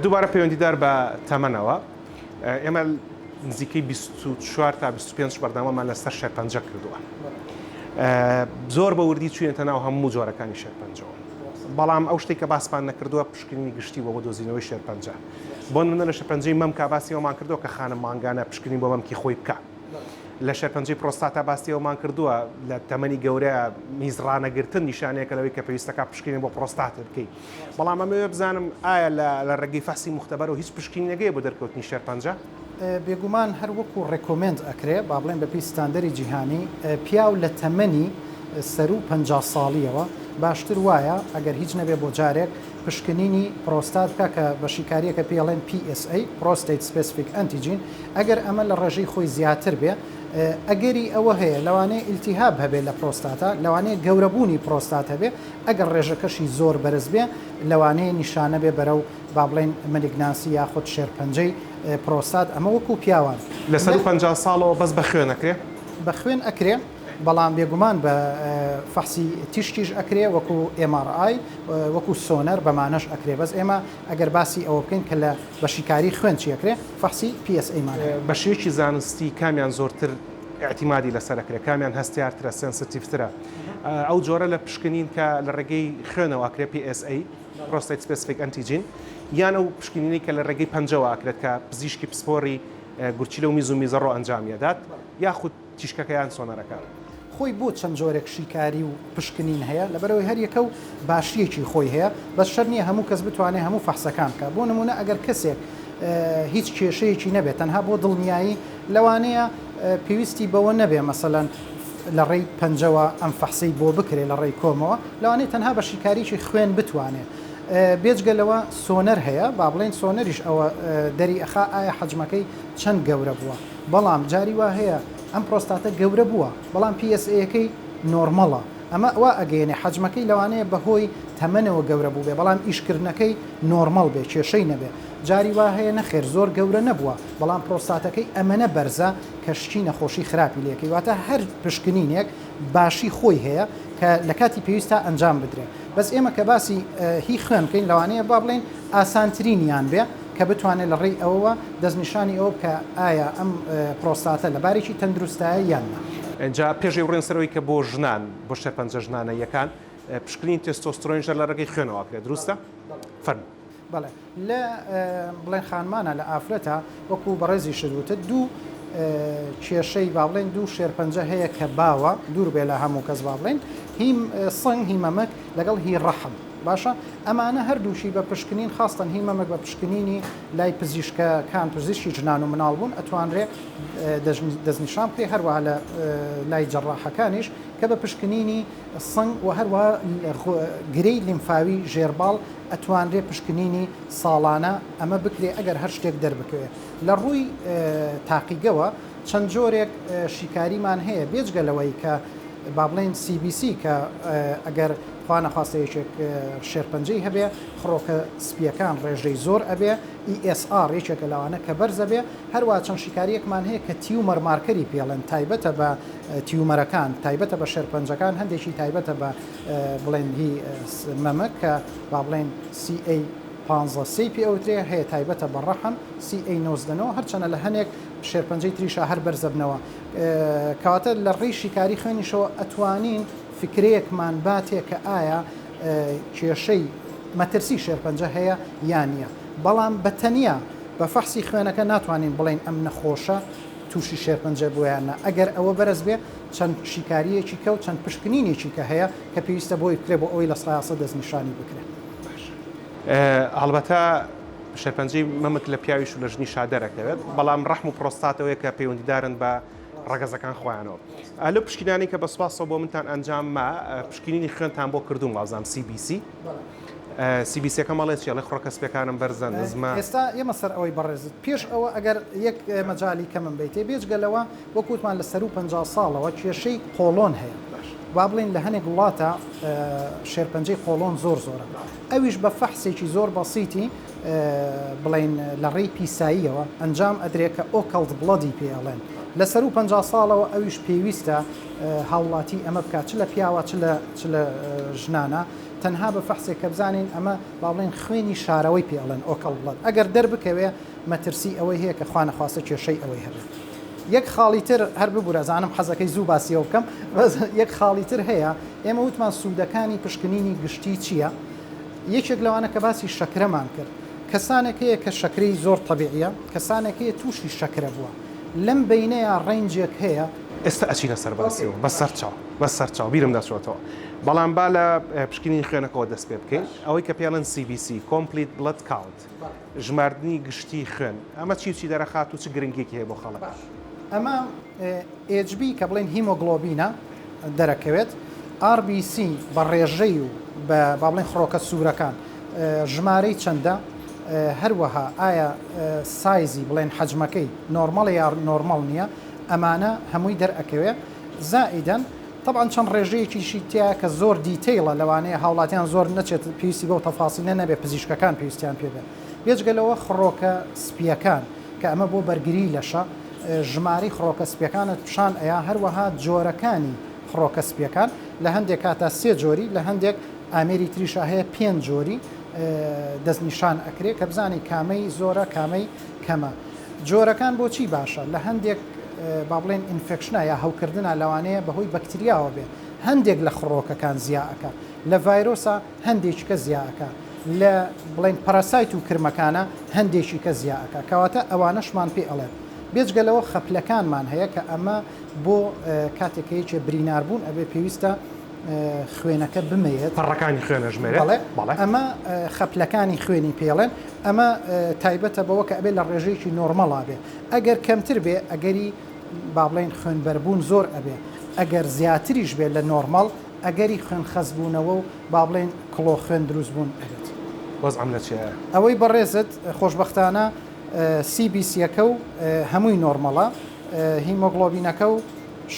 دووبارە پەیوەندیدار بە تەمەنەوە ئێمە نزیکەی 24 تا 25 بەردەواممان لەسەر شێرپەنجە کردووە. زۆر بە وردی چوینەتە ناو هەموو جۆرەکانی شێرپەنجەوە. بەڵام ئەو شتێک کە باسمان نەکردووە پشکنینی گشتی بۆ دۆزینەوەی شێرپەنجە. بۆ نمونە لە شێرپەنجەی مەم کا باسیەوەمان کردووە کە خانە مانگانە پشکنین بۆ مەمکی خۆی بکە. لە شێرپەنجەی پرۆستاتە باسیەوەمان کردووە لە تەمەنی گەورەیە میزڕانەگرتن نیشانەیەکە لەوەی کە پێویستەکە پشکنین بۆ پرۆستاتە بکەیت. بەڵام ئەمەوێ بزانم ئایا لە ڕێگەی فەحسی مختبەر و هیچ پشکنینەکەی بۆ دەرکەوتنی شێرپەنجە؟ بێگومان هەر وەکو ڕێکۆمنت ئەکرێ با بڵێن بەپی ستاندەری جیهانی پیاو لە تەمەنی سەر و 50 ساڵیەوە باشتر وایە ئەگەر هیچ نەبێ بۆ جارێک پشکنینی پرۆستات بکە کە بە شیکاریەکە پێڵێن PSA Prostate Specific Antigen ئەگەر ئەمە لە ڕێژەی خۆی زیاتر بێ ئەگەری ئەوە هەیە لەوانەیە ئیلتیهاب هەبێ لە پرۆستاتە لەوانەیە گەورەبوونی پرۆستات هەبێ ئەگەر ڕێژەکەشی زۆر بەرز بێ لەوانەیە نیشانە بێ بەرەو با بڵێن مەلیگنانسی یاخود شێرپەنجەی پرۆستات ئەمە وەکو پیاوان لەسەر 50 ساڵەوە بەس بە خوێن ئەکرێ بە خوێن ئەکرێ بەڵام بێگومان بە فەحسی تیشتیش ئەکرێ وەکو MRI وەکو سۆنەر بەمانەش ئەکرێ بەس ئێمە ئەگەر باسی ئەوە بکەین کە لە بەشیکاری خوێن چی ئەکرێ فەحسی PSA مان بە شێوەیەکی زانستی کامیان زۆرتر اعتیمادی لەسەر ئەکرێ کامیان هەستیارترە سنسیتیڤترە ئەو جۆرە لە پشکنین کە لە ڕێگەی خوێنەوە ئەکرێ PSA Prostate Specific Antigen یان ئەو پشکنینی کە لە ڕێگەی پەنجەوە ئەکرێت کە پزیشکی پسپۆری گورچی لە میز و میزەڕۆ ئەنجامیەدات یاخود تیشکەکەیان سۆنەرەکە خۆی بۆ چەند جۆرێک شیکاری و پشکنین هەیە لەبەرەوەی هەر یەکە و باشیەکی خۆی هەیە بەس شەر نییە هەموو کەس بتوانێت هەموو فەحسەکان بکە بۆ نمونە ئەگەر کەسێک هیچ کێشەیەکی نەبێت تەنها بۆ دڵنیایی لەوانەیە پێویستی بەوە نەبێ مەسەلەن لە ڕێی پەنجەوە ئەم فەحسەی بۆ بکرێت لە ڕێی کۆمەوە لەوانەیە تەنها بە شیکاریی خوێن بتوانێت بێجگەلەوە سۆنەر هەیە با بڵێن سۆنەریش ئەوە دەری ئەخا ئایا حەجمەکەی چەند گەورە بووە بەڵام جاری وا هەیە ئەم پرۆستاتە گەورە بووە بەڵام PSA-یەکەی نۆرمەڵە ئەمە وا ئەگەیەنێ حەجمەکەی لەوانەیە بەهۆی تەمەنەوە گەورە بوو بێ بەڵام ئیشکردنەکەی نۆرمەڵ بێ کێشەی نەبێ جاری وا هەیە نەخێر زۆر گەورە نەبووە بەڵام پرۆستاتەکەی ئەمەنە بەرزە کە شتی نەخۆشی خراپی لێکەی واتە هەر پشکنینێک باشی خۆی هەیە کە لە کاتی پێویستە ئەنجام بدرێت بەس ئێمە کە باسی هی خوێن بکەین لەوانەیە با بڵێن ئاسانترینیان بێ کە بتوانێت لە ڕێی ئەوەوە دەستنیشانی ئەوە بکە ئایا ئەم پرۆستاتە لە بارێکی تەندروستایە یان نە. اینجا پێشەی ڕێنسەرەوەی کە بۆ ژنان بۆ شێرپەنجە ژنانە یەکان پشکنین تێستۆستۆرۆنیش لە ڕێگەی خوێنەوە ئەکرێت دروستە؟ فەرموو. بەڵێ لە بڵێن خانمانە لە ئافرەتە وەکو بەڕێزی شدوتە دوو کێشەی با بڵێن دوو شێرپەنجە هەیە کە باوە دوور بێ لە هەموو کەس با بڵێن هیم سنگ هیمەمەک لەگەڵ هی ڕەحم باشە ئەمانە هەردووشی بە پشکنین خاستن هیمەمەک بە پشکنینی لای پزیشکەکان پزیشکی ژنان و مناڵ بوون ئەتوانرێ دەستنیشان پێ هەروە لە لای جەڕاحەکانیش کە بە پشکنینی سنگ و هەروە گرەی لیمفاوی ژێرباڵ ئەتوانرێ پشکنینی ساڵانە ئەمە بکرێ ئەگەر هەر شتێک دەربکەوێت لە ڕووی تاقیگەوە چەند جۆرێک شیکاریمان هەیە بێجگەلەوەی کە با بڵێن CBC کە ئەگەر خوا نەخواستە یەکێک شێرپەنجەی هەبێ خڕۆکە سپیەکان ڕێژەی زۆر ئەبێ ESR یەکێکە لەوانە کە بەرزە بێ هەروە چەند شیکاریەکمان هەیە کە تیومەر مارکەری پێڵێن تایبەتە بە تیومەرەکان تایبەتە بە شێرپەنجەکان هەندێکی تایبەتە بە بڵێن هی مەمە کە با بڵێن CA 15 پێ ئەوترێ هەیە تایبەتە بە ڕەحم CA 99 هەرچەنە لە هەنێک شێرپەنجەی تریشە هەر بەرزە بنەوە کەواتە لە ڕێی شیکاری خوێنیشەوە ئەتوانین فکرەیەکمان باتێ کە ئایا کێشەی مەترسی شێرپەنجە هەیە یان نییە بەڵام بەتەنیا بە فەحسی خوێنەکە ناتوانین بڵێن ئەم نەخۆشە تووشی شێرپەنجە بۆیانە ئەگەر ئەوە بەرز بێ چەند شیکاریەکی کە و چەند پشکنینێکی کە هەیە کە پێویستە بۆی بکرێ بۆ ئەوی لە سایاسە دەستنیشانی بکرێت هەڵبەتە شێرپەنجەی مەمک لە پیاویش و لە ژنی شادەرەکەوێت بەڵام ڕەحم و پرۆستاتەوەیە کە پەیوەندیدارن بە ڕەگەزەکان خۆیانەوە لە پشکنانی کە بە سوپاسەوە بۆ منتان ئەنجام ما پشکنینی خوێنتان بۆ کردوم وازام CBC CBCەکە مەڵێت چێڵێ خڕۆکە سپیەکانم بەرزە نزمە ئێستا ئێمە سەر ئەوەی بەڕێزت پێش ئەوە ئەگەر یەک مەجای کە من بیتێ بێجگەلەوە وەکوتمان لە سەر و 50 ساڵەوە کێشەی قۆڵۆن هەیە با بڵین لە هەنێک وڵاتە شێرپەنجەی قۆڵۆن زۆر زۆرە ئەویش بە فەحسێکی زۆر بەسیتی بڵین لە ڕێی پیساییەوە ئەنجام ئەدرێکە ئۆکەڵت بڵەدی پێڵێن لە سەر و 50 ساڵەوە ئەویش پێویستە هاوڵاتی ئەمە بکات چ لە پیاوە چ لە ژنانە تەنها بە فەحسێک کە بزانین ئەمە با بڵێن خوێنی شارەوەی پێڵێن ئۆکەڵ بڵەت ئەگەر دەربکەوێ مەترسی ئەوەی هەیە کە خوا نەخواستە کێشەی ئەوەی هەبێت یەک خاڵی تر هەر ببوورە زانم حەزەکەی زوو باسیەوە بکەم یەک خاڵی تر هەیە ئێمە وتمان سوودەکانی پشکنینی گشتی چییە؟ یەکێک لەوانە کە باسی شەکرەمان کرد کەسانێک هەیە کە شەکرەی زۆر طبیعیە کەسانێک هەیە تووشی شەکرە بووە لەم بینەیە ڕێنجێک هەیە ئێستا ئەچینە سەر باسیەوە بە سەرچاو بیرم دەچۆتەوە بەڵام با لە پشکنینی خوێنەکەەوە دەست پێ بکەین ئەوەی کە پێڵەن CBC Complete Blood Count ژماردنی گشتی خوێن ئەمە چی دەرەخات و چ گرنگێکی هەیە بۆ خەڵک ئەمە HB کە بڵێن هیمۆگلۆبینە دەرەکەوێت RBC بە ڕێژەی و با بڵێن خڕۆکە سوورەکان ژمارەی چەندە هەروەها ئایا سایزی بڵێن حەجمەکەی نۆرمەڵ یا نۆرمەڵ نییە ئەمانە هەمووی دەرئەکەوێ زائیدەن طبعا چەند ڕێژەیەکیشی تیا کە زۆر دیتەیڵە لەوانەیە هاوڵاتیان زۆر نەچێت پێویستی بەو تەفاسیلە نەبێت پزیشکەکان پێویستیان پێبێت بێجگەلەوە خڕۆکە سپیەکان کە ئەمە بۆ بەرگری لەشە ژماری خڕۆکە سپیەکانت پیشان ئەیە هەروەها جۆرەکانی خڕۆکە سپیەکان لە هەندێک کاتە 3 جۆری لە هەندێک ئامێری تریشە هەیە 5 جۆری دەستنیشان ئەکرێ کە بزانی کامەی زۆرە کامەی کەمە جۆرەکان بۆچی باشە لە هەندێک با بڵێن ئینفێکشنە یا هەوکردنە لەوانەیە بەهۆی بەکتریاوە بێ هەندێک لە خڕۆکەکان زیاکە لە ڤایرۆسە هەندێکیکە زیاکە لە بڵێن پەراسایت و کرمەکانە هەندێکیکە زیاکە کەواتە ئەوانەشمان پێ ئەڵێن بێجگەلەوە خەپلەکانمان هەیە کە ئەمە بۆ کاتێکەیەکێ بریناربوون ئەبێ پێویستە خوێنەکە بمێت پەڕەکانی خوێنەژمێرە ئەمە خەپلەکانی خوێنی پێڵێن ئەمە تایبەتە بەوە کە ئەبێ لە ڕێژەیەکی نۆرمەڵا بێ ئەگەر کەمتر بێ ئەگەری با بڵێن خوێنبەربوون زۆر ئەبێ ئەگەر زیاتریش بێت لە نۆرمەڵ ئەگەری خوێن خەزبوونەوە و با بڵێن کڵۆ خوێن دروست بوون ئەبێت وەزعم لە چیە؟ ئەوەی بەڕێزت خۆشبەختانە CBCەکە و هەمووی نۆرمەڵە هیمۆگلۆبینەکە و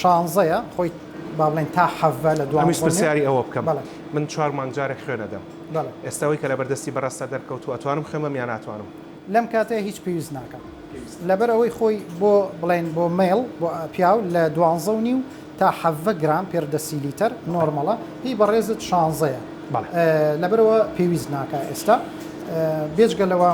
16ە خۆی با بڵێن تا حەڤە لە دوام پرسیاری ئەوە بکەم من 4 مانگجارێک خوێنەدەم ئێستاوەی کە لە بەردەستی بەڕاستە دەرکەوت و ئەتوانم خەمەم یان ناتوانم لەم کاتەیە هیچ پێویست ناکەم لەبەر ئەوەی خۆی بۆ بڵێن بۆ میل بۆ پیاو لە 12.5 تا 7 گرام پێردەسیلیتەر نۆرمەڵە هی بەڕێزت 16ە لەبەرەوە پێویست ناکە ئێستا بێجگەلەوە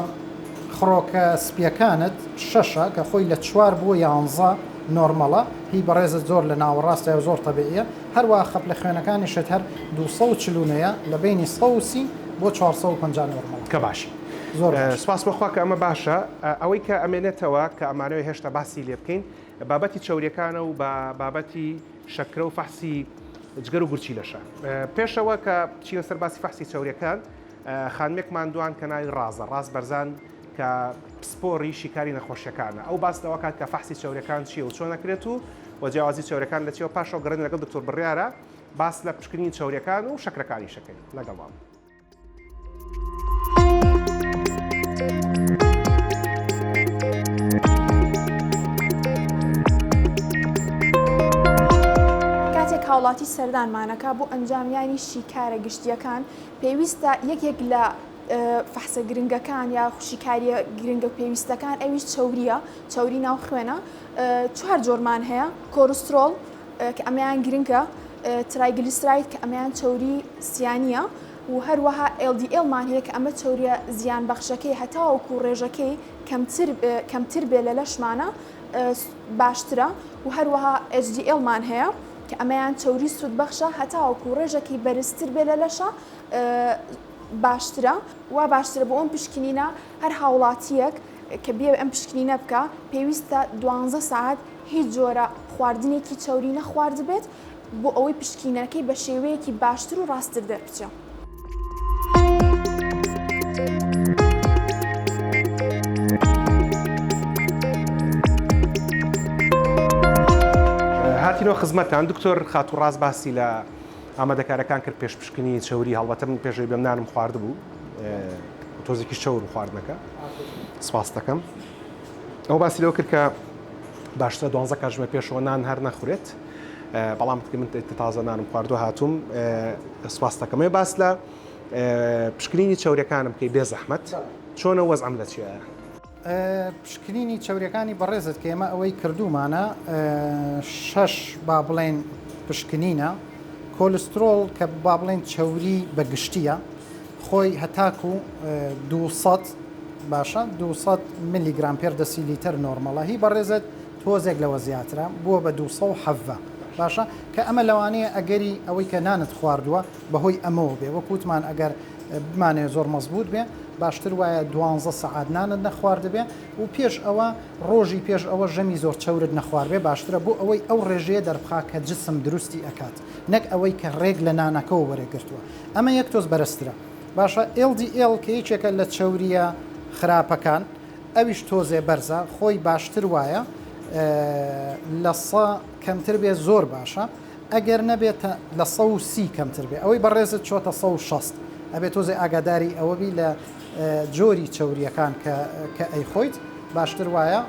خڕۆکە سپیەکانت 6 کە خۆی لە 4 بۆ 11 نۆرمەڵە هی بەڕێزت زۆر لە ناوەڕاستە زۆر تەبیعیە هەروە خەپ لە خوێنەکانیشت هەر 240ەیە لە بینی 130 بۆ 450 نۆرمەڵ کە باشی زۆر سپاس بەخوا کە ئەمە باشە ئەوەی کە ئەمێنێتەوە کە ئەمانەوەی هێشتا باسی لێ بکەین بابەتی چاوریەکانە و بابەتی شەکرە و فەحسی جگەر و گورچی لەشە پێشەوە کە چینە سەر باسی فەحسی چاوریەکان خانمێکمان دوان کە ناوی ڕاز بەرزان کە پسپۆڕی شیکاری نەخۆشیەکانە ئەو باس دەوە کات کە فەحسی چاوریەکان چیە و چۆن نەکرێت و جیاوازی چاوریەکان لە چێوە پاشەوە گەڕێن لەگەڵ دکتۆر بڕیارە باس لە پشکنینی چاوریەکان و شەکرەکانی شەکەین لەگەڵام. هاوڵاتی سەردانمانەکە بۆ ئەنجامیانی شیکارە گشتیەکان پێویستە یەکێک لە فەحسە گرنگەکان یا خوشیکاریە گرنگە پێویستەکان ئەویش چاوریە چاوری ناو خوێنە 4 جۆرمان هەیە کۆلسترۆڵ کە ئەمەیان گرنگە ترایگلیسراید کە ئەمەیان چاوری سیانیە و هەروەها LDL-مان هەیە کە ئەمە چاوریە زیان بەخشەکەی هەتاوەکو ڕێژەکەی کەمتر بێ لە لەشمانە باشترە و هەروەها HDL-مان هەیە کە ئەمەیان چاوری سوود بەخشە هەتاوەکو ڕێژەکەی بەرزتر بێ لە لەشە باشترە و باشترە بۆ ئەم پشکنینە هەر هاوڵاتیەک کە بێ ئەم پشکنینە بکە پێویستە 12 ساعت هیچ جۆرە خواردنێکی چاوری نەخوارد بێت بۆ ئەوەی پشکینەکەی بە شێوەیەکی باشتر و ڕاستتر دەربچێ. هاتینەوە خزمەتان دکتۆر خاتوڕاست باسی لە ئامادەکارەکان کرد پێش پشکنی چاوری هەڵبەتە من پێشەوەی بێم نانم خوارد بوو تۆزێکی چاور خواردنەکە سپاس دەکەم ئەو باسی لەوە کرد کە باشترە 12 کاتژمێر پێشەوە نان هەر نەخورێت بەڵام من تازە نانم خواردووە هاتووم سپاس دەکەم باس لە پشکنینی چاوریەکانم کەی بێ زەحمەت چۆنە وەزعم لە چیە؟ پشکنینی چاوریەکانی بەڕێزت کە ئێمە ئەوەی کردومانە 6 با بڵێن پشکنینە کۆلسترۆڵ کە با بڵێن چاوری بەگشتیە خۆی هەتاکو 200 باشە 200 میلیگرام پێر دەسیلیتر نۆرمەڵە هی بەڕێزت تۆزێک لەوە زیاترە بووە بە 270 باشە کە ئەمە لەوانەیە ئەگەری ئەوەی کە نانت خواردووە بەهۆی ئەمەوە بێ وەکوتمان ئەگەر بمانێ زۆر مەزبوط بێ باشتر وایە 12 سەعات نانت نەخوارد بێ و پێش ئەوە ڕۆژی پێش ئەوە ژەمی زۆر چەورت نەخوارد بێ باشترە بۆ ئەوەی ئەو ڕێژەیە دەربخا کە جسم دروستی ئەکات نەک ئەوەی کە ڕێک لە نانەکەەوە وەرەگرتووە ئەمە یەک تۆز بەرزترە باشە LDL کە یەکێکە لە چاوریە خراپەکان ئەویش تۆزێ بەرزە خۆی باشتر وایە لە سە کەمتر بێ زۆر باشە ئەگەر نەبێتە لە 130 کەمتر بێ ئەوەی بەڕێزت چۆتە 160 ئەبێت تۆزێ ئاگاداری ئەوەبی لە جۆری چاوریەکان کە ئەی خۆیت باشتر وایە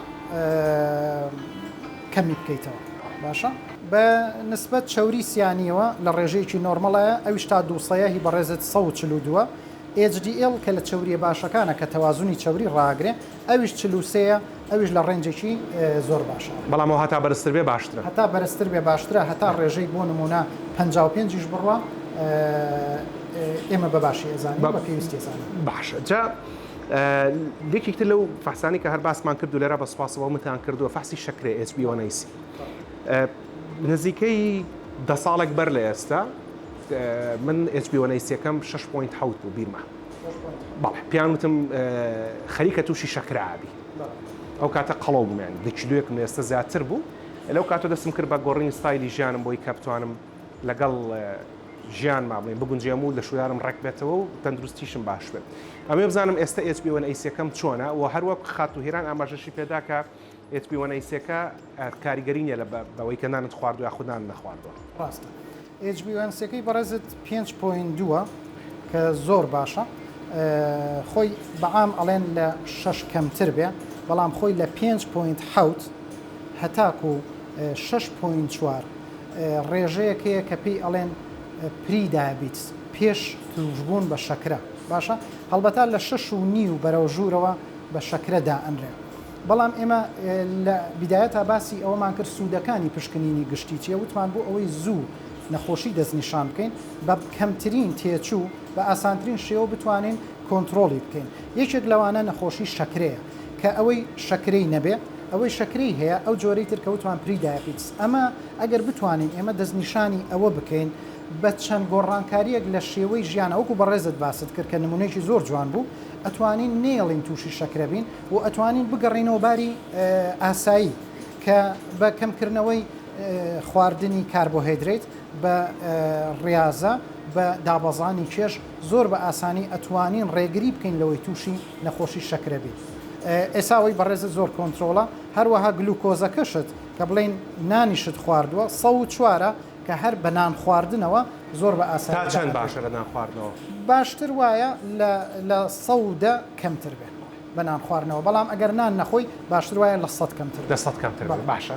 کەمی بکەیتەوە باشە بە نسبەت چاوری سیانیەوە لە ڕێژەیەکی نۆرمەڵایە ئەویش تا دووسەیە هی بەڕێزت 142 HDL کە لە چاوریە باشەکانە کە تەوازونی چاوری ڕاگرێ ئەویش 43 ئەویش لە ڕێنجێکی زۆر باشە بەڵام هەتا بەرزتر بێ باشترە هەتا بەرزتر بێ باشترە هەتا ڕێژەی بۆ نمونە 55 بڕوە ئێمە بەباشی ئێزانانی بە پێویستی ێزانانی باشە جا لێکێکتر لەو فەحسانی کە هەر باسمان کرد و لێرە بە سوپاسەوە متان کردووە فەحسی شەکرێ HbA1c نزیکەی 10 ساڵێک بەر لە ئێستا من HbA1c-ەکەم 6.7 بوو بیرمە بەڵێ پیان وتم خەریکە تووشی شەکرابی ئەو کاتە قەڵەو بوومیان 2 کیلۆیەکم ئێستا زیاتر بوو لەو کاتۆ دەستم کرد بە گۆڕینی ستایلی ژیانم بۆی کە بتوانم لەگەڵ ژیان مابڵێن بگونجێم و لە شویارم ڕێک بێتەوە و تەندروستیشم باش بێت ئەمێ بزانم ئێستا HbA1c-ەکەم چۆنە و هەروەک خات و هێران ئاماژەشی پێدا کە HbA1c-ەکە کاریگەری نیە لە بەوەی کە نانت خواردووە خوددان نەخواردووە ڕاستە HbA1c-ەکەی بەڕێزت 5.2 کە زۆر باشە خۆی بەعام ئەڵێن لە 6 کەمتر بێ بەڵام خۆی لە 5.7 هەتاکو 6.4 ڕێژەیەکەیە کە پێی ئەڵێن پری دایابیتس پێش توشبوون بە شەکرە باشە هەڵبەتا لە 6.5 و بەرەو ژوورەوە بە شەکرەدا ئەنرێ بەڵام ئێمە لە بیدایەتە باسی ئەوەمان کرد سوودەکانی پشکنینی گشتی چیە وتمان بۆ ئەوەی زوو نەخۆشی دەستنیشان بکەین بە کەمترین تێچوو بە ئاسانترین شێوە بتوانین کۆنتترۆلی بکەین یەکێک لەوانە نەخۆشی شەکرەیە کە ئەوەی شەکرەی نەبێ ئەوەی شەکرەی هەیە ئەو جۆرەی ترکەوتوان پری دایابیتس ئەمە ئەگەر بتوانین ئێمە دەستنیشانی ئەوە بکەین بە چەند گۆڕانکاریەک لە شێوەی ژیانە وەکو بەڕێزت باست کرد کە نمونەیەکی زۆر جوان بوو ئەتوانین نێڵین تووشی شەکرە بین و ئەتوانین بگەڕینەوە باری ئاسایی کە بە کەمکردنەوەی خواردنی کاربۆهیدریت بە ڕاضە بە دابەزانی کێش زۆر بە ئاسانی ئەتوانین ڕێگری بکەین لەوەی تووشی نەخۆشی شەکرە بێت ئێساوەی بەڕێزە زۆر کۆنتترۆڵە هەروەها گلوکۆزەکەشت کە بڵێن نانیشت خواردووە 104 کە هەر بە نان خواردنەوە زۆر بە ئاسانی چەند باشە لە نان خواردنەوە باشتر وایە لە 100 کەمتر بێت بە نان خواردنەوە بەڵام ئەگەر نان نەخۆی باشتر وایە لە 100 کەمتر لە 100 کەمتر باشە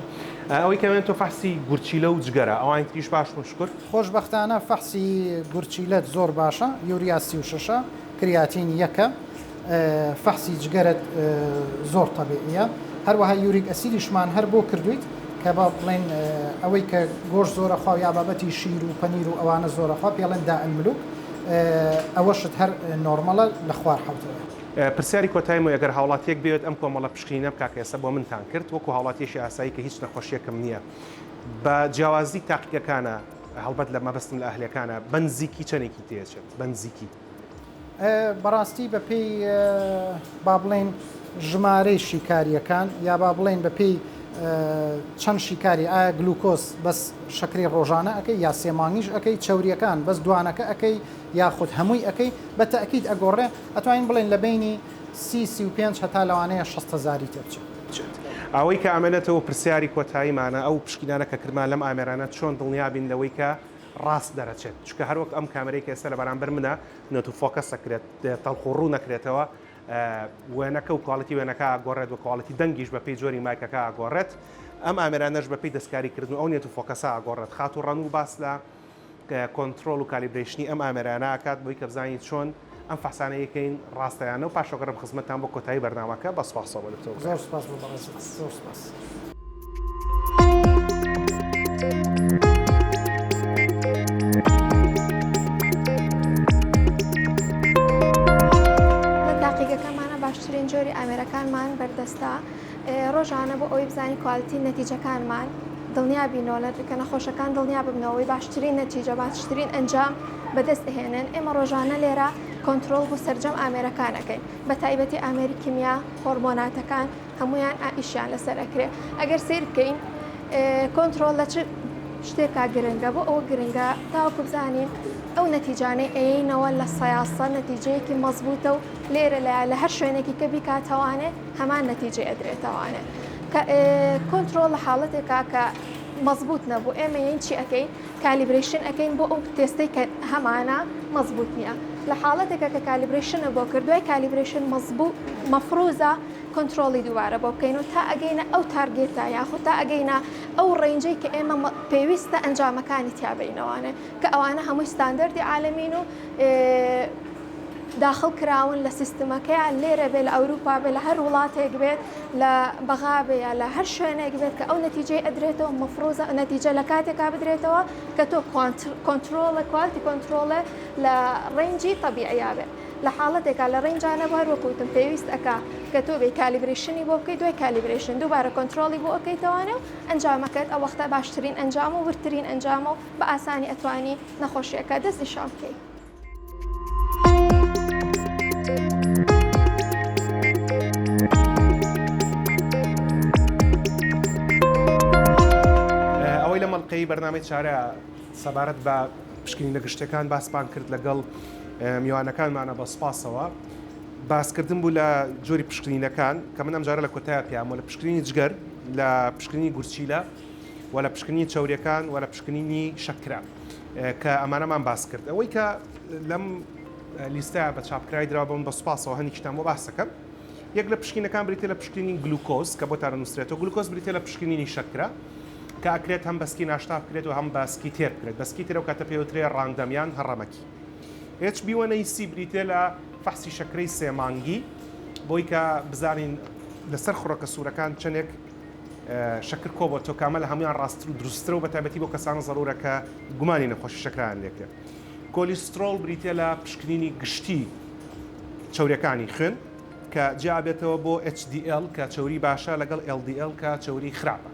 ئەوەی کەمێن تۆ فەحسی گورچیلە و جگەرە ئەوان تریش باش مشکل خۆشبەختانە فەحسی گورچیلەت زۆر باشە یوریا 36 کریاتین یەکە فەحسی جگەرت زۆر تەبیعیە هەروەها یوریک ئەسیدیشمان هەر بۆ کردویت کە با بڵێن ئەوەی کە گۆشت زۆرە خوا یا بابەتی شیر و پەنیر و ئەوانە زۆرەخوا پێڵێن دائملوک ئەوەشت هەر نۆرمەڵە لە خوار حوتەوە پرسیاری کۆتایمە ئەگەر هاوڵاتیەک بێت ئەم کۆمەڵە پشکینە بکاکە ئێستا بۆ منتان کرد وەکو هاوڵاتیەشی ئاسایی کە هیچ نەخۆشیەکەم نییە بە جیاوازی تاقیەکانە هەڵبەت لە مەبەستم لە ئەهلەکانە بنزیکی چەندێکی تێچێت بنزیکی بەڕاستی بە پێی با بڵێن ژمارەی شیکاریەکان یا با بڵێن بە پێی چەند شیکاری ئایا گلوکۆز بەس شەکری ڕۆژانە ئەەکەی یا سێمانگیش ئەەکەی چاوریەکان بەس دوانەکە ئەەکەی یاخود هەمووی ئەەکەی بە تەئکید ئەگۆڕێ ئەتوانین بڵێن لە بینی 35 هەتا لەوانەیە 600,000 تێبچێت ئەوەی کە ئەمێنێتەوە پرسیاری کۆتاییمانە ئەو پشکینانە کە کردمان لەم ئامێرانە چۆن دڵنیابین لەوەی کە ڕاست دەرەچێت چکە هەروەک ئەم کامەرەی کە ئێستا لە بەرامبەر منە نەت و فۆکەس ئەکرێت تەڵخ و ڕوو نەکرێتەوە وێنەکە و کواڵەتی وێنەکە ئاگۆڕێت و کواڵەتی دەنگیش بە پێی جۆری مایکەکە ئاگۆڕێت ئەم ئامێرانەش بە پێی دەستکاریکردن و ئەو نێت و فۆکەسە ئاگۆڕێت خات و ڕەن و باس لە کۆنتترۆل و کالیبرێشنی ئەم ئامێرانە ئاکات بۆی کە بزانیت چۆن ئەم فەحسانە یەکەین ڕاستەیانە و پاشۆگەڕم خزمەتان بۆ کۆتایی بەرنامەکە بە سوپاسەوە لەتەوە زۆر سپاس زۆر سپاس. باشترین جۆری ئامێرەکانمان بەردەستە ڕۆژانە بۆ ئەوەی بزانانی کوالیتی نەتیجەکانمان دڵنیا بینەوە کە نەخۆشەکان دڵنیا ببنەوەی باشترین نەتیجە باشترین ئەنجام بەدەست هێنن ئێمە ڕۆژانە لێرە کۆنتترۆل بۆ سەررجەم ئامێرەکانەکەین بە تایبەتی ئامێری کیمیا هۆرمۆناتەکان هەمویان ئائیشیان لەسەر ئەکرێ ئەگەر سیر بکەین کۆنتترۆل لە چ شتێکا گرنگە بۆ ئەوە گرنگە تاوەکو بزانین ئەو نەتیجانەی ئەینەوە لە سەیاسە نەتیجەیەکی مەزبوطە و لێرە لە هەر شوێنێکی کە بیکاتەوانێ هەمان نەتیجە ئەدرێتەوانێ کۆنتترۆل لە حاڵەتێکا کە مەزبوط نەبوو ئێمە یین چی ئەەکەین کالیبرێشن ئەەکەین بۆ ئەو تێستەی کە هەمانە مەزبوط نییە لە حاڵەتێکە کە کالیبرێشنە بۆ کردوای کالیبرێشن مەزبوط مەفروزە کۆنتترۆلی دووارە بۆ بکەین و تا ئەگەینە ئەو تارگێتە یاخود تا ئەگەینە ئەو ڕێنجەی کە ئێمە پێویستە ئەنجامەکانی تیابینەوەوانێ کە ئەوانە هەمووی ستاندەردی عالەمین و داخل کراون لە سیستمەکەیان لێرە بێت لە ئەوروپا بێت لە هەر وڵاتێک بێت لە بەغابێ یا لە هەر شوێنێک بێت کە ئەو نەتیجەی ئەدرێتەوە مەفرۆزە نەتیجە لە کاتێکا بدرێتەوە کە تۆ کۆنتترۆلە کوالیتی کۆنتترۆلە لە ڕێنجی تەبیعیا بێت لە حاڵەتێکا لە ڕێنجانە بار وەکوتم پێویست ئەکا کە تۆ بێ کالیبرێشنی بۆ بکەیت دوای کالیبرێشن دووبارە کۆنتترۆلی بۆ ئەەکەیتەوانە و ئەنجامەکەت ئەو وەختە باشترین ئەنجام و ورترین ئەنجامە و بە ئاسانی ئەتوانی نەخۆشیەکە دەستی شام بکەیت. ئەوەی لە مەڵقەی بەرنامەی چارە سەبارەت بە پشکنینە گشتەکان باسمان کرد لەگەڵ میوانەکانمانە بە سپاسەوە باسکردن بوو لە جۆری پشکنینەکان کە من ئەم جارە لە کۆتایە پیامەوە لە پشکنینی جگەر لە پشکنینی گورچیلە و لە پشکنینی چاوریەکان و لە پشکنینی شەکرا کە ئەمانەمان باس کرد ئەوەی کە لەم لیستە بە چاپکرای درا بوون بە سوپاسەوە هەنیشتان بۆ باسەکەم یەک لە پشکنینەکان بریتە لە پشکنینی گلوکۆز کە بۆ تارە نووسێتەوە گلوکۆز بریتە لە پشکنینی شەکرا کە ئەکرێت هەم بەسکی ناشتا بکرێت و هەم باسکی تێر بکرێت بەسکی تێرە و کاتە پێوترێ ڕاندەمیان هەڕەمەکی HB1AC بریتێ لە فەحسی شەکرەی سێمانگی بۆی کە بزانین لەسەر خوڕەکە سوورەکان چەندێک شەکر کۆ بۆ تۆکامە لە هەمویان ڕاستتر و دروسترە و بە تایبەتی بۆ کەسانە زەڕورە کە گومانی نەخۆشی شەکران لێکرد کۆلیسترۆل بریتێ لە پشکنینی گشتی چاوریەکانی خوێن کە جیابێتەوە بۆ HDL کە چاوری باشە لەگەڵ LDL کە چاوری خراپە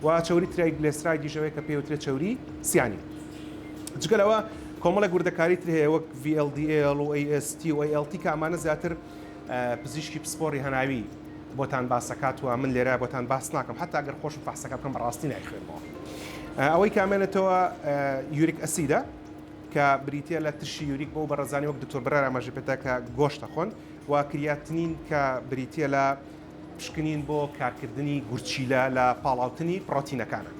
و چاوری ترایگلیسراید دیژەوەی کە پێوترێت چاوری سیانی جگەلەوە کۆمەڵە گوردەکاری تر هەیە وەک VLDL و AST و ALT کە ئەمانە زیاتر پزیشکی پسپۆری هەناوی بۆتان باسەکات و من لێرە بۆتان باس ناکەم حتا ئەگەر خۆشم فەحسەکە بکەم بەڕاستی نایخوێنەوە ئەوەی کامێنێتەوە یوریک ئەسیدە کە بریتە لە ترشی یوریک بۆ بەڕێزانی وەک دکتۆر برار ئاماژە پێێتە کە گۆشتە خۆن و کریاتنین کە بریتە لە پشکنین بۆ کارکردنی گورچیلە لە پاڵاوتنی پرۆتینەکانە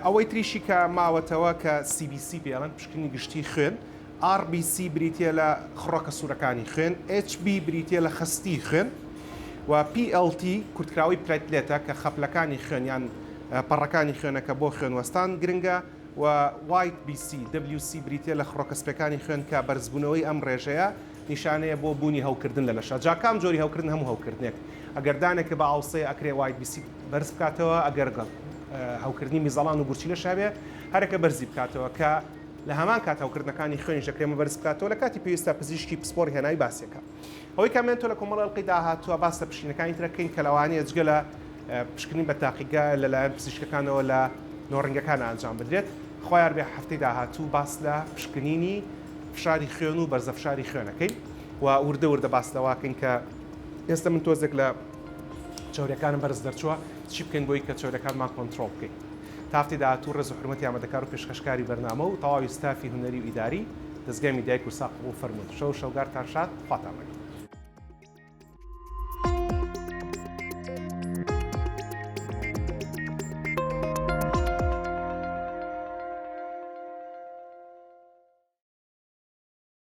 ئەوەی تریشی کە ماوەتەوە کە CBC پێڵەن پشکنی گشتی خوێن RBC بریتە لە خڕۆکە سوورەکانی خوێن، HB بریتە لە خستی خوێن و PLT کورتکراوی پلیتلێتە کە خەپلەکانی خوێنیان پەڕەکانی خوێنەکە بۆ خوێنوەستان گرنگە و YBC WC بریتە لە خڕۆکە سپەکانی خوێن کە بەرزبوونەوەی ئەم ڕێژەیە نیشانەیە بۆ بوونی هەوکردن لە لەشە. جاکام جۆری هەوکردن هەموو هەوکردنێک ئەگەر دانێکە بە ئاوسەیە ئەکرێ YBC بەرز بکاتەوە، ئەگەر هەوکردنی میزەڵان و گورچی لە شابێ هەرەکە بەرزی بکاتەوە کە لە هەمان کات هەوکردنەکانی خوێنی ژەکرێمە بەرز بکاتەوە لە کاتی پێویستە پزیشکی پسپۆر هێنای باسێکە. ئەوەی کامێنتۆ لە کۆمەڵ ئەڵقەی داهاتووە باس لە پشکنەکانی ترەکەین کە لەوانەیە جگە لە پشکنین بە تاقیگا لەلایەن پزیشکەکانەوە لە نۆڕنگەکان ئەنجام بدرێت. خۆیان بێ هەفتەی داهاتوو باس لە پشکنینی فشاری خوێن و بەرزە فشاری خوێنەکەی و وردە وردە باس لەواکەین کە ئێستا من تۆزێک لە چاوریەکانم بەرز دەرچووە چی بکەین بۆی کە چاوریەکانمان کۆنتڕۆڵ بکەین. تافتی داهاتوو ڕێز و حرمەتی ئامادەکار و پێشکەشکاری بەرنامە و تەواوی ستافی هونەری و ئیداری دەستگای میدیای کورساق و فەرموود شەو شەوگارتان شاد خواتان لەگەڵ.